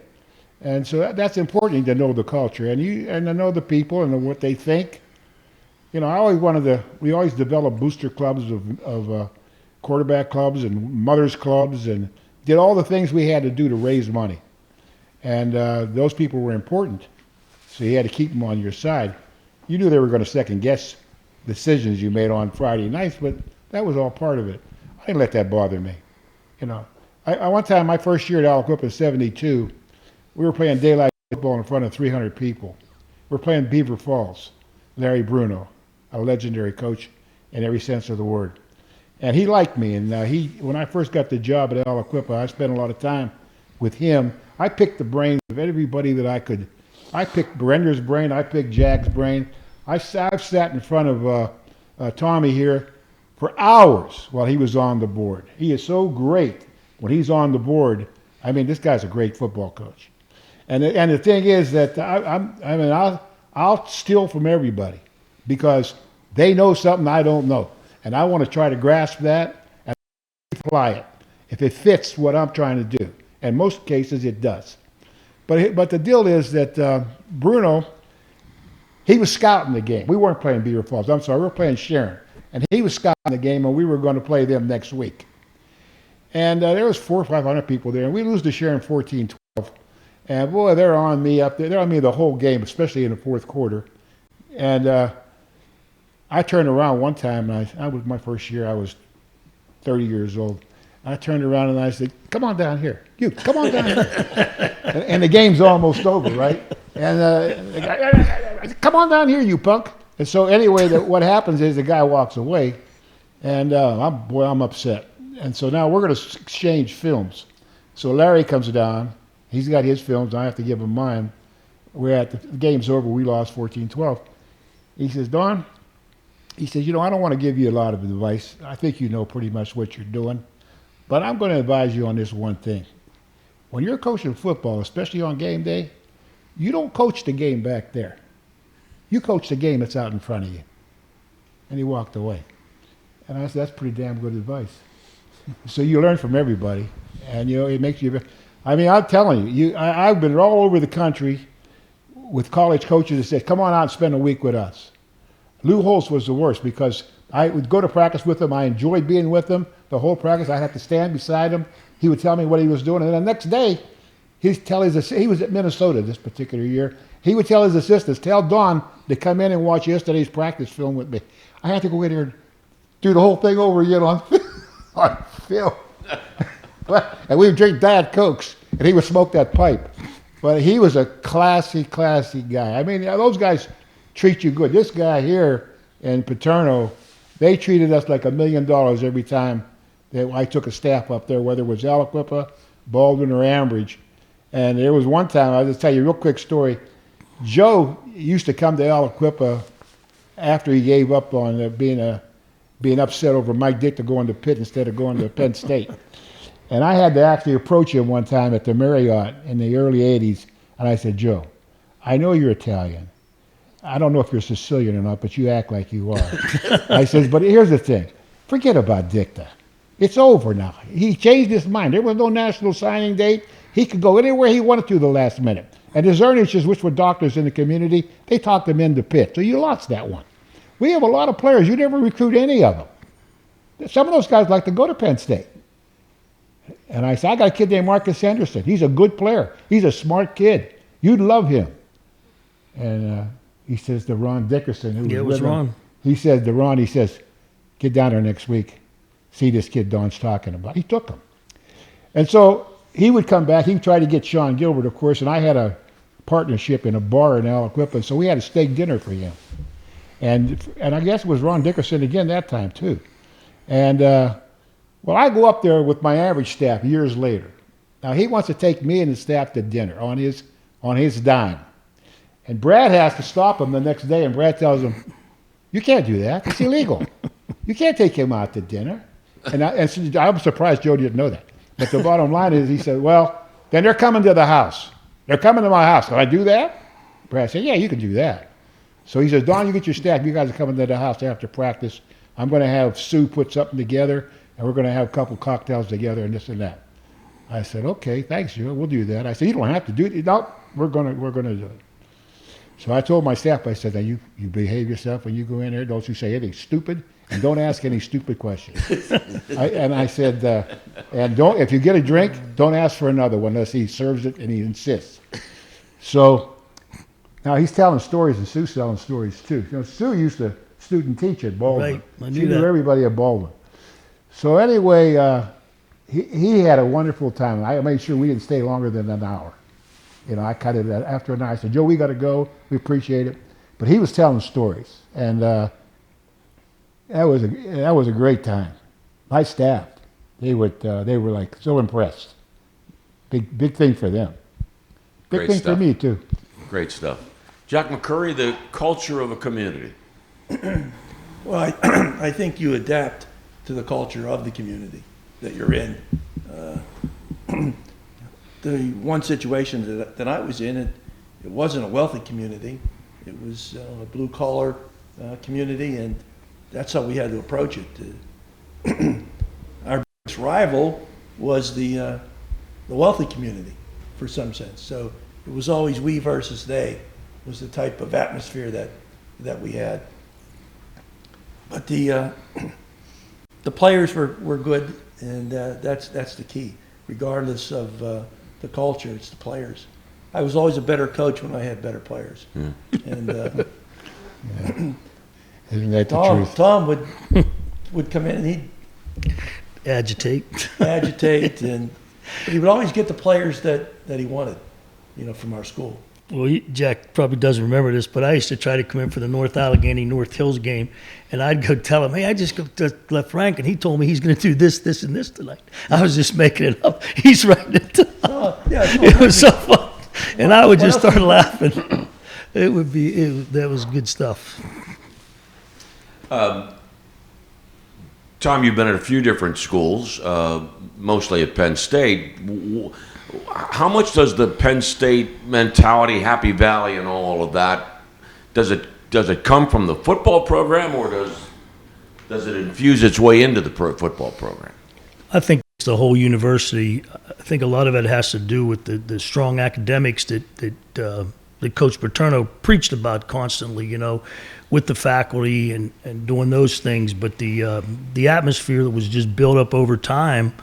And so that's important, to know the culture and to know the people and what they think. We always developed booster clubs of quarterback clubs and mothers clubs, and did all the things we had to do to raise money. And those people were important, so you had to keep them on your side. You knew they were going to second guess decisions you made on Friday nights, but that was all part of it. I didn't let that bother me. One time, my first year at Aliquippa in '72, we were playing daylight football in front of 300 people. We're playing Beaver Falls. Larry Bruno, a legendary coach in every sense of the word. And he liked me, and when I first got the job at Aliquippa, I spent a lot of time with him. I picked the brains of everybody that I could. I picked Brender's brain, I picked Jack's brain. I've sat in front of Tommy here for hours while he was on the board. He is so great when he's on the board. I mean, this guy's a great football coach. And the thing is that I'll steal from everybody, because they know something I don't know. And I want to try to grasp that and apply it if it fits what I'm trying to do. In most cases, it does. But the deal is that Bruno, he was scouting the game. We weren't playing Beaver Falls. I'm sorry, we were playing Sharon. And he was scouting the game, and we were going to play them next week. And there was 400 or 500 people there, and we lose to Sharon 14-12. And boy, they're on me up there. They're on me the whole game, especially in the fourth quarter. And I turned around one time, and I was my first year. I was 30 years old. I turned around and I said, "Come on down here, you. Come on down here." and the game's almost over, right? And the guy, "Come on down here, you punk." And so anyway, what happens is the guy walks away, and I'm upset. And so now we're going to exchange films. So Larry comes down. He's got his films. I have to give him mine. The game's over. We lost 14-12. He says, "Don," he says, "I don't want to give you a lot of advice. I think you know pretty much what you're doing. But I'm going to advise you on this one thing. When you're coaching football, especially on game day, you don't coach the game back there. You coach the game that's out in front of you." And he walked away. And I said, "That's pretty damn good advice." So you learn from everybody, and it makes you. I mean, I'm telling you, I've been all over the country with college coaches that said, "Come on out and spend a week with us." Lou Holtz was the worst, because I would go to practice with him. I enjoyed being with him the whole practice. I'd have to stand beside him. He would tell me what he was doing, and the next day, he was at Minnesota this particular year. He would tell his assistants, "Tell Don to come in and watch yesterday's practice film with me." I had to go in here and do the whole thing over again on film. And we would drink Diet Cokes, and he would smoke that pipe. But he was a classy, classy guy. I mean, those guys treat you good. This guy here in Paterno, they treated us like $1 million every time that I took a staff up there, whether it was Aliquippa, Baldwin, or Ambridge. And there was one time, I'll just tell you a real quick story. Joe used to come to Aliquippa after he gave up on being upset over Mike Dick to go into Pitt instead of going to Penn State. And I had to actually approach him one time at the Marriott in the early 80s, and I said, Joe, I know you're Italian. I don't know if you're Sicilian or not, but you act like you are. I says, but here's the thing. Forget about Dicta. It's over now. He changed his mind. There was no national signing date. He could go anywhere he wanted to the last minute. And his earnings, which were doctors in the community, they talked him into Pitt. So you lost that one. We have a lot of players. You never recruit any of them. Some of those guys like to go to Penn State. And I said, I got a kid named Marcus Anderson. He's a good player. He's a smart kid. You'd love him. And he says to Ron Dickerson, who Yeah, it was was with him, Ron. he says to Ron, he says, get down there next week. See this kid Don's talking about. He took him. And so he would come back. He would try to get Sean Gilbert, of course, and I had a partnership in a bar in Aliquippa, so we had a steak dinner for him. And I guess it was Ron Dickerson again that time, too. And, well, I go up there with my average staff years later. Now, he wants to take me and the staff to dinner on his dime. And Brad has to stop him the next day, and Brad tells him, you can't do that. It's illegal. You can't take him out to dinner. And so I'm surprised Joe didn't know that. But the bottom line is, he said, well, then they're coming to the house. They're coming to my house. Can I do that? Brad said, yeah, you can do that. So he says, Don, you get your staff. You guys are coming to the house after practice. I'm going to have Sue put something together, and we're going to have a couple cocktails together and this and that. I said, okay, thanks, Joe. We'll do that. I said, you don't have to do it. No, we're going to do it. So I told my staff, I said, now you behave yourself when you go in there. Don't you say anything stupid, and don't ask any stupid questions. I said, and don't, if you get a drink, don't ask for another one unless he serves it and he insists. So now he's telling stories, and Sue's telling stories too. You know, Sue used to student teach at Baldwin. Right, I She knew knew that. everybody at Baldwin. So anyway, he had a wonderful time. I made sure we didn't stay longer than an hour. You know, I cut it after an hour. I said, Joe, we got to go. We appreciate it. But he was telling stories, and that was a great time. My staff, they were like so impressed. Big thing for them. Big Great thing stuff. for me too. Great stuff. Jack McCurry, the culture of a community. Well, I think you adapt to the culture of the community that you're in. The one situation that I was in, it wasn't a wealthy community. It was a blue-collar community, and that's how we had to approach it. Our biggest rival was the wealthy community, for some sense. So it was always we versus they was the type of atmosphere that we had. But the players were good, and that's the key. Regardless of the culture, it's the players. I was always a better coach when I had better players. Yeah. And Isn't that the truth? Tom would come in and he'd Agitate. agitate, but he would always get the players that he wanted, from our school. Well, Jack probably doesn't remember this, but I used to try to come in for the North Allegheny North Hills game, and I'd go tell him, hey, I just left Frank, and he told me he's going to do this, this, and this tonight. I was just making it up. He's writing it down. Yeah, It was so fun. And I would just start laughing. That was good stuff. Tom, you've been at a few different schools, mostly at Penn State. How much does the Penn State mentality, Happy Valley, and all of that, does it come from the football program, or does it infuse its way into the football program? I think it's the whole university. I think a lot of it has to do with the strong academics that Coach Paterno preached about constantly, with the faculty and doing those things. But the atmosphere that was just built up over time,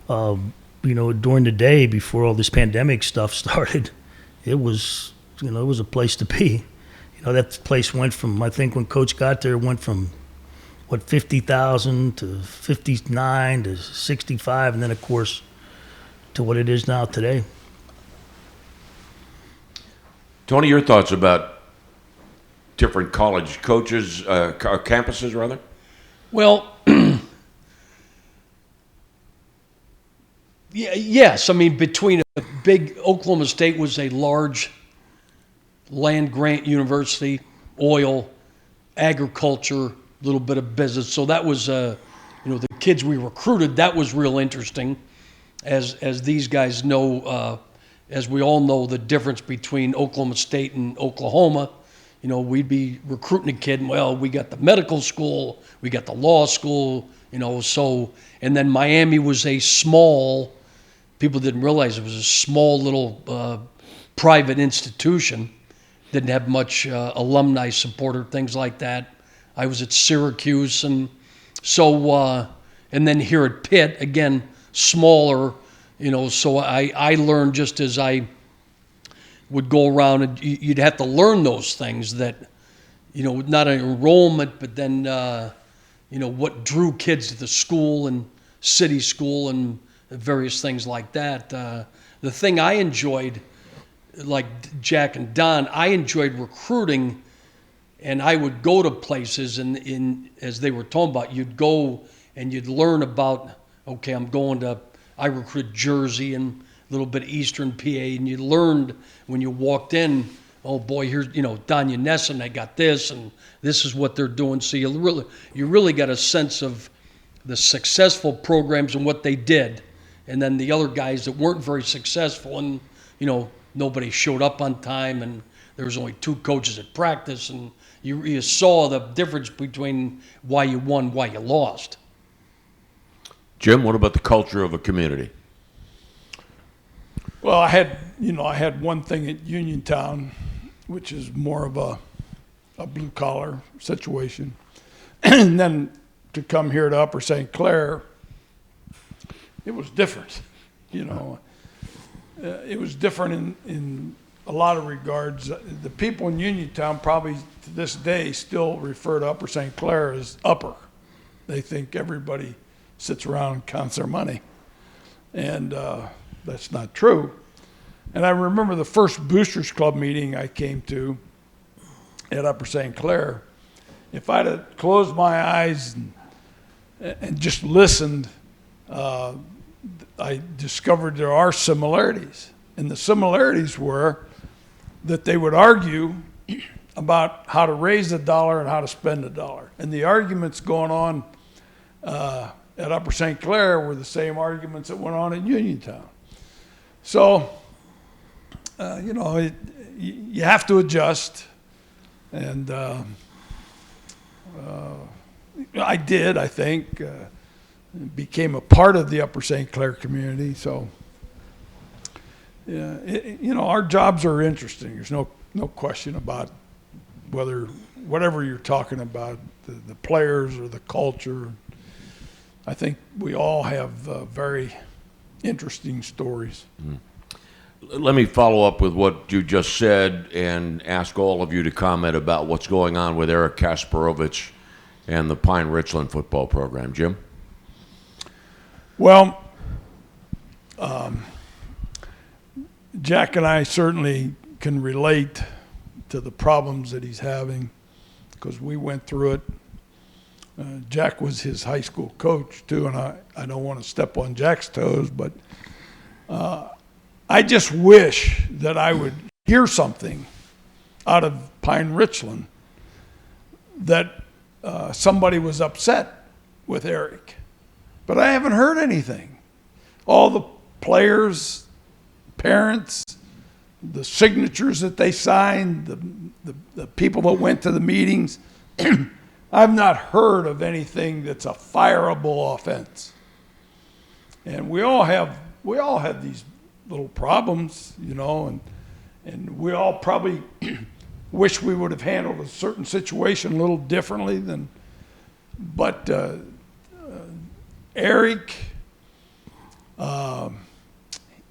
during the day before all this pandemic stuff started, it was a place to be. That place went from, I think when Coach got there, it went from 50,000 to 59 to 65, and then of course to what it is now today. Tony, your thoughts about different college coaches, campuses rather? Well, yes. I mean, between a big Oklahoma State was a large land grant university, oil, agriculture, a little bit of business. So that was, the kids we recruited, that was real interesting. As these guys know, as we all know, the difference between Oklahoma State and Oklahoma. We'd be recruiting a kid, and well, we got the medical school, we got the law school, and then Miami was a small, people didn't realize it was a small little private institution, didn't have much alumni support or things like that. I was at Syracuse, and so, and then here at Pitt, again, smaller, so I learned just as I would go around, and you'd have to learn those things that, not an enrollment, but then, what drew kids to the school and city school and various things like that. The thing I enjoyed, like Jack and Don, I enjoyed recruiting, and I would go to places, and as they were talking about, you'd go and you'd learn about, okay, I recruited Jersey and a little bit of Eastern PA, and you learned when you walked in, oh boy, here's, Donya Nesson, they got this, and this is what they're doing. So you really got a sense of the successful programs and what they did. And then the other guys that weren't very successful, and, nobody showed up on time, and there was only 2 coaches at practice, and you saw the difference between why you won, why you lost. Jim, what about the culture of a community? Well, I had one thing at Uniontown, which is more of a blue collar situation, and then to come here to Upper St. Clair, it was different. It was different in a lot of regards. The people in Uniontown probably to this day still refer to Upper St. Clair as Upper. They think everybody sits around and counts their money, and that's not true. And I remember the first Boosters Club meeting I came to at Upper St. Clair. If I'd have closed my eyes and just listened, I discovered there are similarities. And the similarities were that they would argue about how to raise a dollar and how to spend a dollar. And the arguments going on at Upper St. Clair were the same arguments that went on in Uniontown. So, you have to adjust. And I did, I think. Became a part of the Upper St. Clair community. So, our jobs are interesting. There's no question about whatever you're talking about, the players or the culture. I think we all have very interesting stories. Mm. Let me follow up with what you just said and ask all of you to comment about what's going on with Eric Kasparovich and the Pine Richland football program. Jim? Well, Jack and I certainly can relate to the problems that he's having because we went through it. Jack was his high school coach too, and I don't want to step on Jack's toes, but I just wish that I would hear something out of Pine Richland that somebody was upset with Eric. But I haven't heard anything. All the players, parents, the signatures that they signed, the people that went to the meetings, I've not heard of anything that's a fireable offense. And we all have these little problems, and we all probably wish we would have handled a certain situation a little differently but Eric,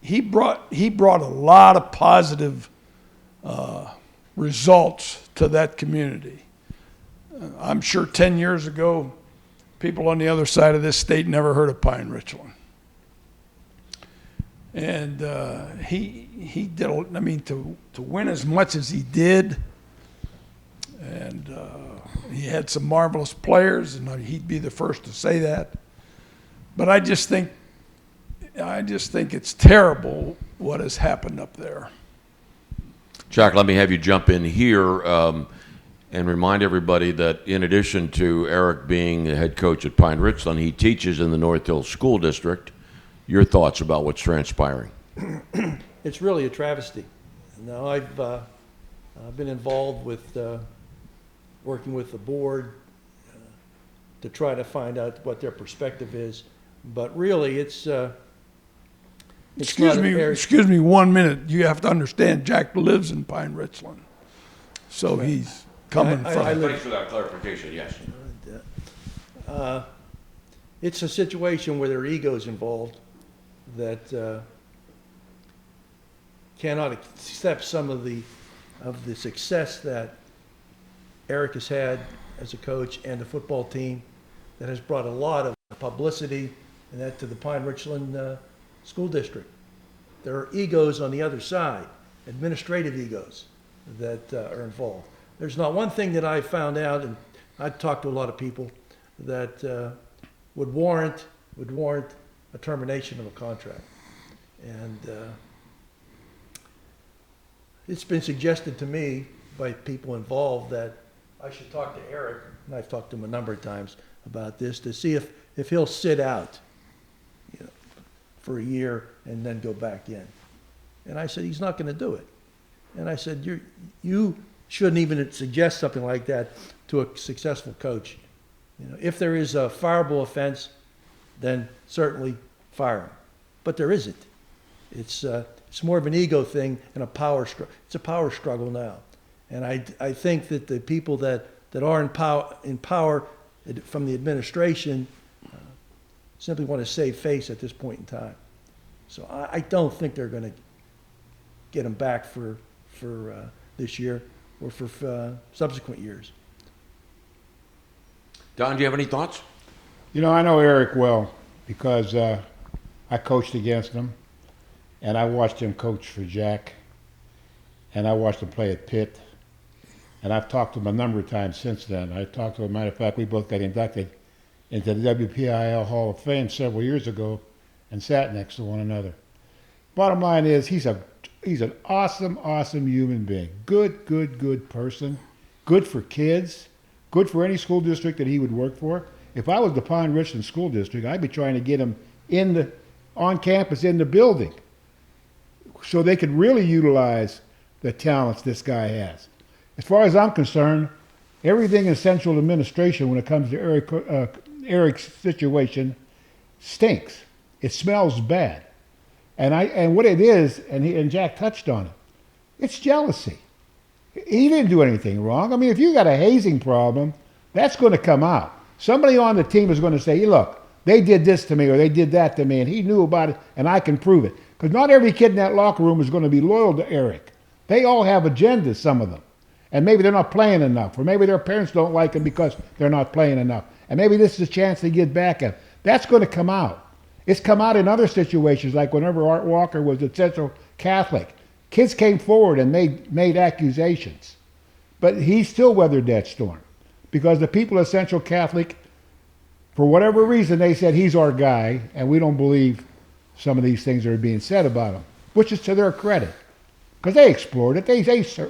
he brought a lot of positive results to that community. I'm sure 10 years ago, people on the other side of this state never heard of Pine Richland. And he did, to win as much as he did, and he had some marvelous players, and he'd be the first to say that. But I just think it's terrible what has happened up there. Jack, let me have you jump in here. and remind everybody that in addition to Eric being the head coach at Pine Richland, he teaches in the North Hills School District. Your thoughts about what's transpiring? It's really a travesty. Now, I've been involved with working with the board to try to find out what their perspective is, but really, it's Excuse not me, a fair- excuse me 1 minute. You have to understand Jack lives in Pine Richland. So he's coming I from. live- Thanks for that clarification, yes. It's a situation where there are egos involved that cannot accept some of the success that Eric has had as a coach and the football team that has brought a lot of publicity and that to the Pine Richland School District. There are egos on the other side, administrative egos that are involved. There's not one thing that I found out, and I've talked to a lot of people, that would warrant a termination of a contract. And it's been suggested to me by people involved that I should talk to Eric, and I've talked to him a number of times about this, to see if he'll sit out, you know, for a year and then go back in. And I said, he's not going to do it. And I said, you shouldn't even suggest something like that to a successful coach. You know, if there is a fireable offense, then certainly fire him. But there isn't. It's more of an ego thing and a power struggle. It's a power struggle now. And I think that the people that are in power from the administration simply want to save face at this point in time. So I don't think they're going to get him back for this year or for subsequent years. Don, do you have any thoughts? You know, I know Eric well because I coached against him, and I watched him coach for Jack, and I watched him play at Pitt, and I've talked to him a number of times since then. I talked to him, matter of fact, we both got inducted into the WPIL Hall of Fame several years ago and sat next to one another. Bottom line is he's an awesome human being. Good person. Good for kids. Good for any school district that he would work for. If I was the Pine Richland School District, I'd be trying to get him on campus in the building so they could really utilize the talents this guy has. As far as I'm concerned, everything in central administration when it comes to Eric's situation stinks. It smells bad. And what it is, and Jack touched on it, it's jealousy. He didn't do anything wrong. I mean, if you got a hazing problem, that's going to come out. Somebody on the team is going to say, hey, look, they did this to me or they did that to me, and he knew about it, and I can prove it. Because not every kid in that locker room is going to be loyal to Eric. They all have agendas, some of them. And maybe they're not playing enough, or maybe their parents don't like them because they're not playing enough. And maybe this is a chance to get back at them. That's going to come out. It's come out in other situations, like whenever Art Walker was at Central Catholic. Kids came forward and made accusations. But he still weathered that storm. Because the people at Central Catholic, for whatever reason, they said, he's our guy, and we don't believe some of these things that are being said about him, which is to their credit. Because they explored it, they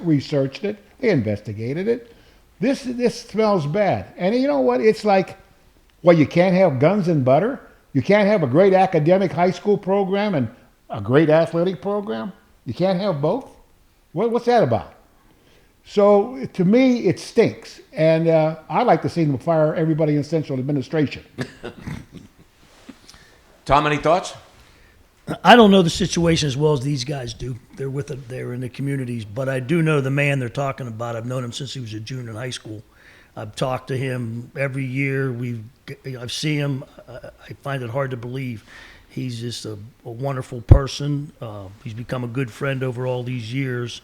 researched it, they investigated it. This smells bad. And you know what? It's like, well, you can't have guns and butter? You can't have a great academic high school program and a great athletic program? You can't have both? What's that about? So to me, it stinks. And I'd like to see them fire everybody in central administration. Tom, any thoughts? I don't know the situation as well as these guys do. They're in the communities, but I do know the man they're talking about. I've known him since he was a junior in high school. I've talked to him every year. I've seen him. I find it hard to believe. He's just a wonderful person. He's become a good friend over all these years,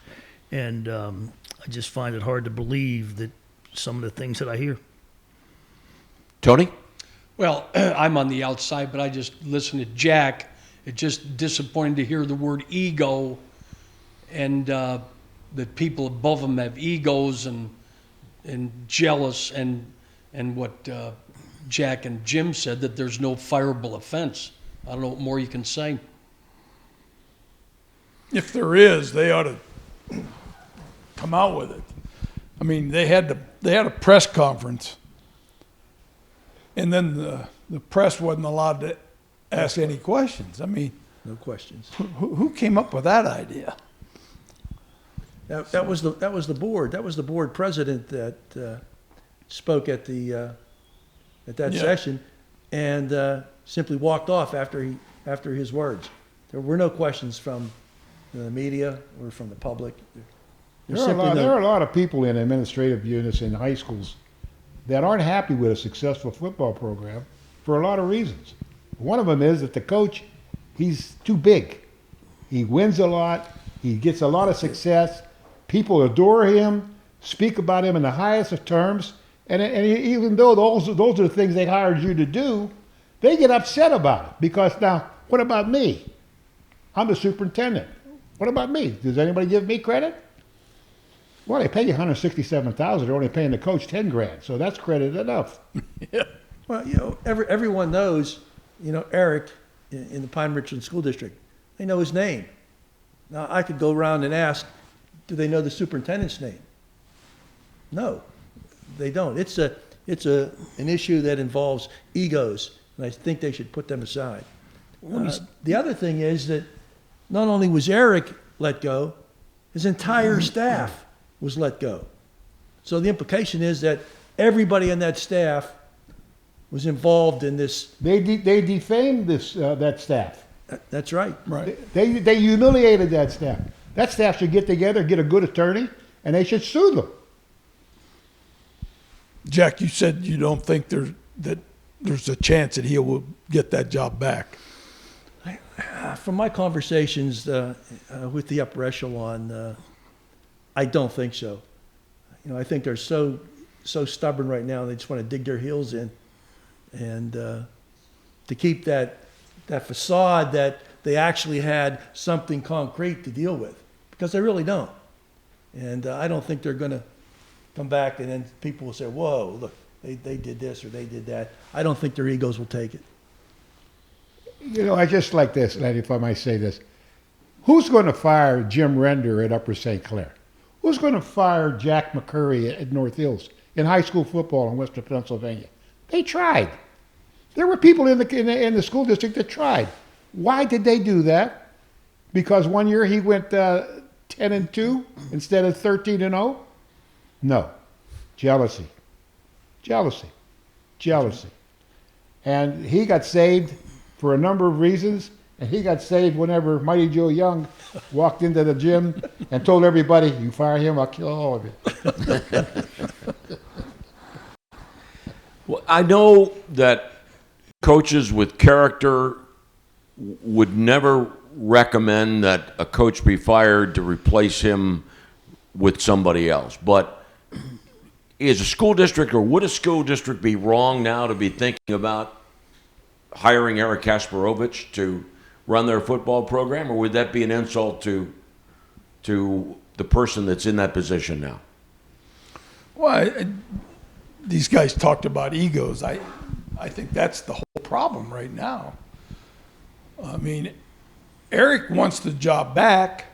and I just find it hard to believe that some of the things that I hear. Tony? Well, I'm on the outside, but I just listen to Jack. It's just disappointing to hear the word ego, and that people above him have egos and jealous, and what Jack and Jim said, that there's no fireable offense. I don't know what more you can say. If there is, they ought to come out with it. I mean, they had a press conference, and then the press wasn't allowed to ask any questions. I mean, No questions. who came up with that idea? That was the board. That was the board president that spoke at that Yeah. session, and simply walked off after his words. There were no questions from the media or from the public. There are a lot of people in administrative units in high schools that aren't happy with a successful football program for a lot of reasons. One of them is that the coach, he's too big. He wins a lot. He gets a lot of success. People adore him, speak about him in the highest of terms. And even though those are the things they hired you to do, they get upset about it. Because now, what about me? I'm the superintendent. What about me? Does anybody give me credit? Well, they pay you $167,000. They're only paying the coach $10,000, so that's credit enough. Well, everyone knows, Eric in the Pine Richland School District. They know his name. Now, I could go around and ask, do they know the superintendent's name? No, they don't. It's an issue that involves egos, and I think they should put them aside. The other thing is that not only was Eric let go, his entire staff was let go. So the implication is that everybody on that staff was involved in this. They defamed that staff. That's right. Right. They humiliated that staff. That staff should get together, get a good attorney, and they should sue them. Jack, you said you don't think there's a chance that he will get that job back. From my conversations with the upper echelon, I don't think so. I think they're so stubborn right now. They just want to dig their heels in, and to keep that facade that they actually had something concrete to deal with, because they really don't. And I don't think they're going to come back and then people will say, "Whoa, look, they did this or they did that." I don't think their egos will take it. I just like this, Lanny, if I might say this. Who's going to fire Jim Render at Upper St. Clair? Who's going to fire Jack McCurry at North Hills in high school football in Western Pennsylvania? They tried. There were people in the school district that tried. Why did they do that? Because one year he went 10-2 instead of 13-0? No. Jealousy. And he got saved for a number of reasons. And he got saved whenever Mighty Joe Young walked into the gym and told everybody, "You fire him, I'll kill all of you." Well, I know that coaches with character would never recommend that a coach be fired to replace him with somebody else. But is a school district, or would a school district be wrong now to be thinking about hiring Eric Kasparovich to run their football program, or would that be an insult to the person that's in that position now? Well, these guys talked about egos. I think that's the whole problem right now. I mean, Eric wants the job back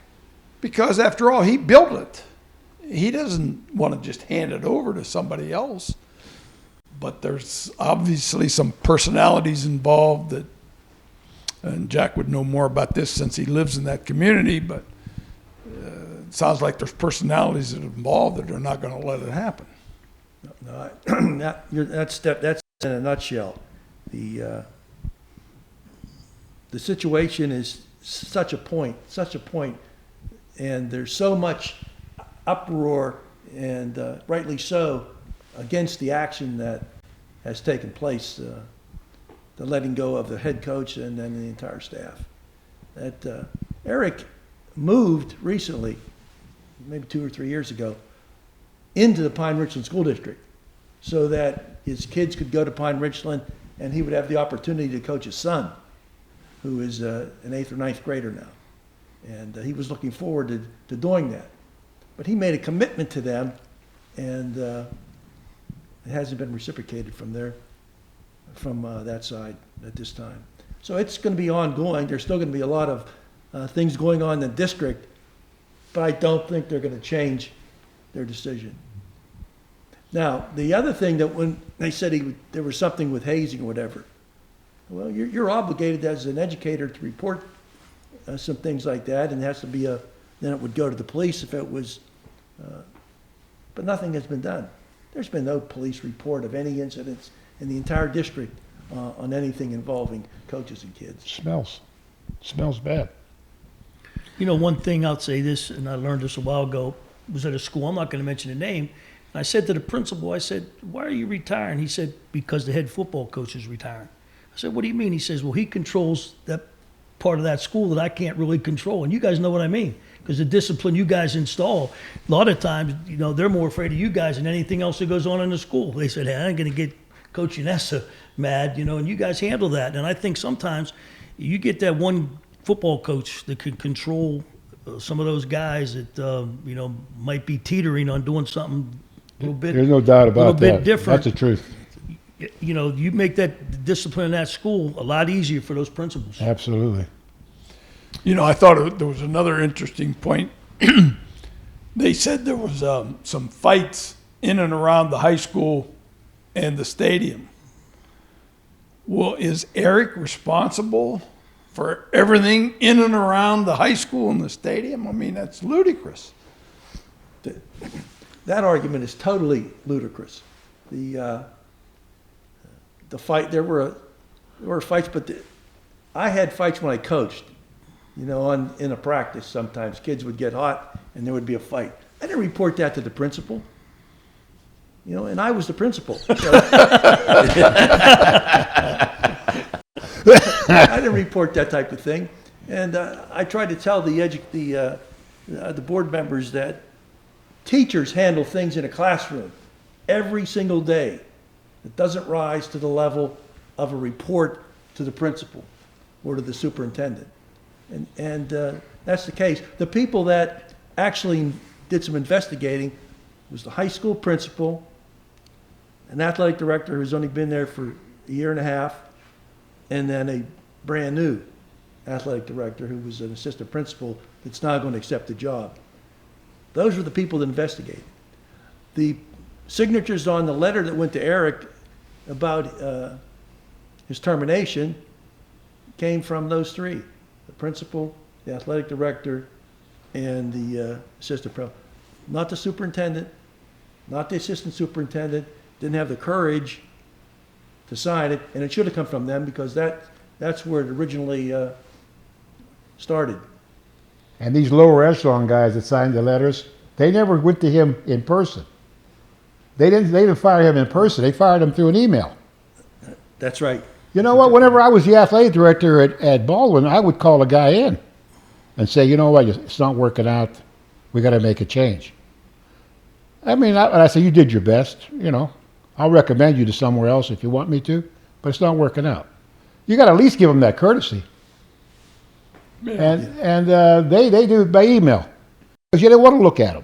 because, after all, he built it. He doesn't want to just hand it over to somebody else. But there's obviously some personalities involved and Jack would know more about this since he lives in that community, but it sounds like there's personalities that are involved that are not going to let it happen. No, that's in a nutshell. The situation is such a point, and there's so much uproar, and rightly so, against the action that has taken place, the letting go of the head coach and then the entire staff. That Eric moved recently, maybe 2 or 3 years ago, into the Pine Richland School District so that his kids could go to Pine Richland and he would have the opportunity to coach his son, who is an 8th or 9th grader now. And he was looking forward to doing that. But he made a commitment to them, and it hasn't been reciprocated from that side at this time. So it's going to be ongoing. There's still going to be a lot of things going on in the district, but I don't think they're going to change their decision. Now, the other thing that when they said there was something with hazing or whatever, well, you're obligated as an educator to report some things like that, and it has to be then it would go to the police if it was, but nothing has been done. There's been no police report of any incidents in the entire district on anything involving coaches and kids. Smells bad. You know, one thing I'll say this, and I learned this a while ago, was at a school, I'm not going to mention the name, and I said to the principal, I said, why are you retiring? He said, because the head football coach is retiring. I said, what do you mean? He says, well, he controls that part of that school that I can't really control. And you guys know what I mean, because the discipline you guys install, a lot of times, you know, they're more afraid of you guys than anything else that goes on in the school. They said, hey, I ain't going to get Coach Yanessa mad, you know, and you guys handle that. And I think sometimes you get that one football coach that can control some of those guys that, you know, might be teetering on doing something a little bit. There's no doubt about that. Bit different. That's the truth. You know, you make that discipline in that school a lot easier for those principals. Absolutely. You know, I thought there was another interesting point. They said there was some fights in and around the high school and the stadium. Well, is Eric responsible for everything in and around the high school and the stadium? I mean, that's ludicrous. That argument is totally ludicrous. The fight, there were fights, but I had fights when I coached. You know, in a practice, sometimes kids would get hot and there would be a fight. I didn't report that to the principal. You know, and I was the principal. So I didn't report that type of thing. And I tried to tell the board members that teachers handle things in a classroom every single day. It doesn't rise to the level of a report to the principal or to the superintendent. And that's the case. The people that actually did some investigating was the high school principal, an athletic director who's only been there for a year and a half, and then a brand new athletic director who was an assistant principal that's now going to accept the job. Those were the people that investigated. The signatures on the letter that went to Eric about his termination came from those three: the principal, the athletic director, and the assistant principal. Not the superintendent, not the assistant superintendent. Didn't have the courage to sign it, and it should have come from them because that's where it originally started. And these lower echelon guys that signed the letters, they never went to him in person. They didn't fire him in person. They fired him through an email. That's right. You know what? Whenever I was the athletic director at Baldwin, I would call a guy in and say, you know what, it's not working out. We got to make a change. I mean, I say, you did your best. You know, I'll recommend you to somewhere else if you want me to, but it's not working out. You got to at least give them that courtesy. And they do it by email because you don't want to look at them.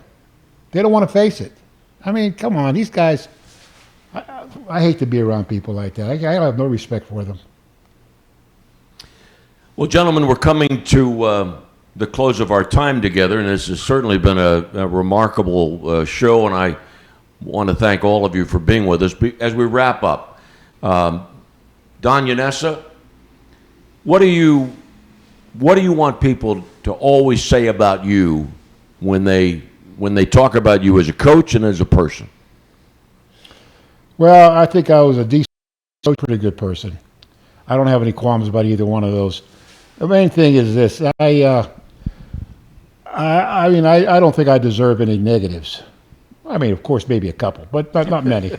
They don't want to face it. I mean, come on, these guys. I hate to be around people like that. I have no respect for them. Well, gentlemen, we're coming to the close of our time together, and this has certainly been a remarkable show, and I want to thank all of you for being with us. As we wrap up, Don Yanessa, what do you want people to always say about you when they talk about you as a coach and as a person? Well, I think I was a decent, pretty good person. I don't have any qualms about either one of those. The main thing is this: I mean, I don't think I deserve any negatives. I mean, of course, maybe a couple, but not many.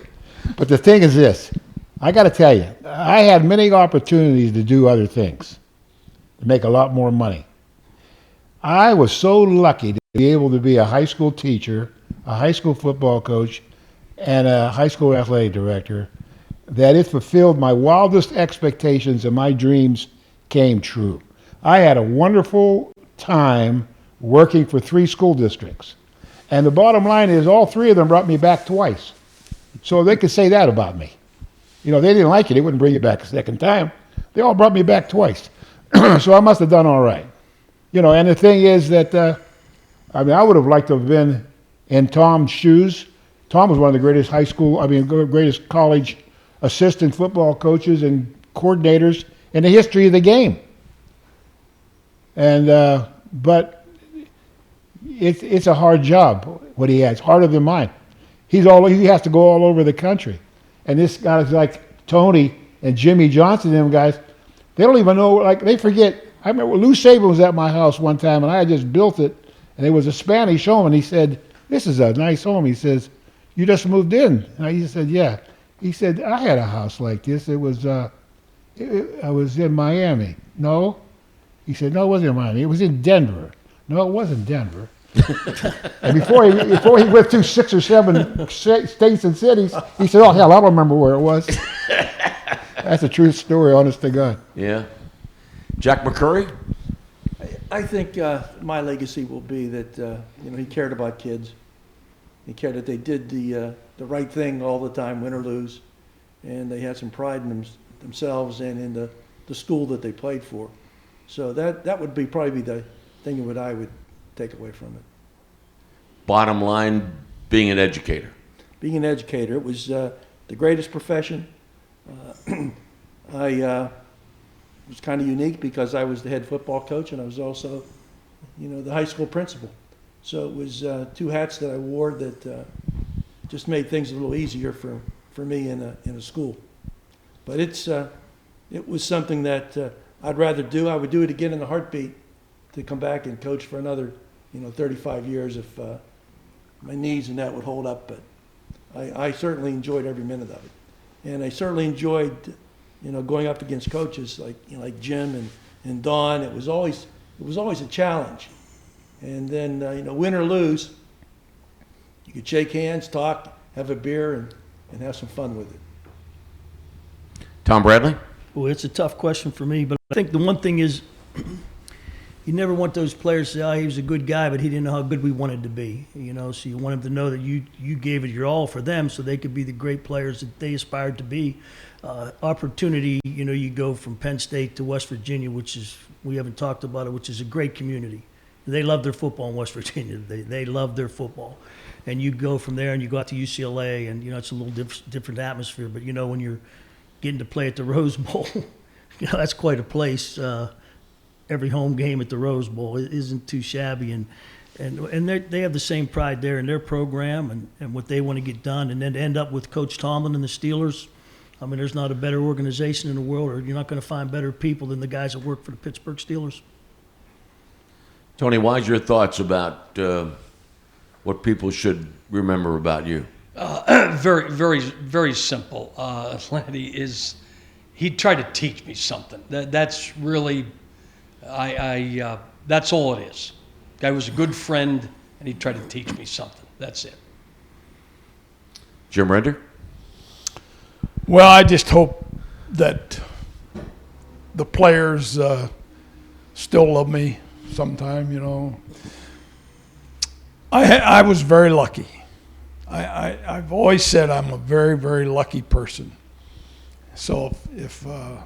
But the thing is this: I got to tell you, I had many opportunities to do other things, to make a lot more money. I was so lucky to be able to be a high school teacher, a high school football coach, and a high school athletic director, that it fulfilled my wildest expectations and my dreams came true. I had a wonderful time working for 3 school districts. And the bottom line is all 3 of them brought me back twice. So they could say that about me. You know, they didn't like it. They wouldn't bring you back a second time. They all brought me back twice. So I must have done all right. You know, and the thing is that, I mean, I would have liked to have been in Tom's shoes Tom was one of the greatest greatest college assistant football coaches and coordinators in the history of the game. And but it's a hard job what he has, harder than mine. He has to go all over the country, and this guys like Tony and Jimmy Johnson, them guys, they don't even know. Like they forget. I remember Lou Saban was at my house one time, and I had just built it, and it was a Spanish home, and he said, "This is a nice home." He says, "You just moved in?" And I said, "Yeah." He said, "I had a house like this. It was I was in Miami." No, he said, "No, it wasn't in Miami. It was in Denver." No, it wasn't Denver. And before he went through 6 or 7 states and cities, he said, "Oh hell, I don't remember where it was." That's a true story, honest to God. Yeah. Jack McCurry? I think my legacy will be that he cared about kids. He cared that they did the right thing all the time, win or lose, and they had some pride in themselves and in the school that they played for. So that would probably be the thing that I would take away from it. Bottom line, being an educator. Being an educator, it was the greatest profession. I was kind of unique because I was the head football coach and I was also, the high school principal. So it was 2 hats that I wore that just made things a little easier for me in a school. But it was something that I'd rather do. I would do it again in a heartbeat to come back and coach for another 35 years if my knees and that would hold up. But I certainly enjoyed every minute of it, and I certainly enjoyed going up against coaches like Jim and Don. It was always a challenge, and then win or lose, you could shake hands, talk, have a beer, and have some fun with it. Tom Bradley? Well, it's a tough question for me, but I think the one thing is you never want those players to say, "Oh, he was a good guy, but he didn't know how good we wanted to be." So you want them to know that you gave it your all for them so they could be the great players that they aspired to be. Opportunity, you go from Penn State to West Virginia, which is, we haven't talked about it, which is a great community. They love their football in West Virginia. They love their football. And you go from there and you go out to UCLA, and, it's a little different atmosphere. But, when you're getting to play at the Rose Bowl, that's quite a place. Every home game at the Rose Bowl isn't too shabby. And they have the same pride there in their program and what they want to get done. And then to end up with Coach Tomlin and the Steelers, I mean, there's not a better organization in the world, or you're not going to find better people than the guys that work for the Pittsburgh Steelers. Tony, what's your thoughts about what people should remember about you? Very, very, very simple. Lanny he tried to teach me something. That's really, that's all it is. Guy was a good friend, and he tried to teach me something. That's it. Jim Render? Well, I just hope that the players still love me sometime, I was very lucky. I've always said I'm a very, very lucky person. So if a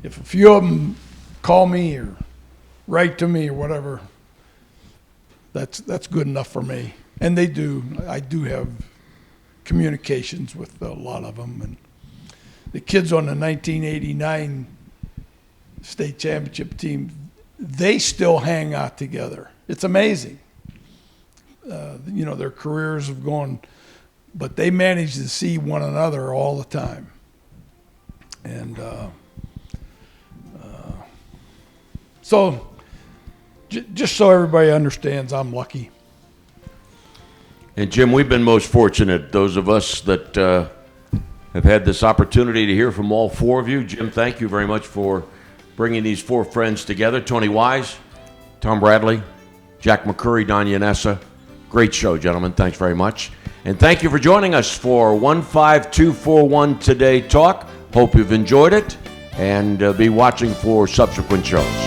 few of them call me or write to me or whatever, that's good enough for me. And they do. I do have communications with a lot of them. And the kids on the 1989 state championship team, they still hang out together. It's amazing. Their careers have gone, but they manage to see one another all the time. And so, just so everybody understands, I'm lucky. And Jim, we've been most fortunate, those of us that have had this opportunity to hear from all 4 of you. Jim, thank you very much for bringing these 4 friends together. Tony Wise, Tom Bradley, Jack McCurry, Don Yanessa. Great show, gentlemen. Thanks very much. And thank you for joining us for 15241 Today Talk. Hope you've enjoyed it, and be watching for subsequent shows.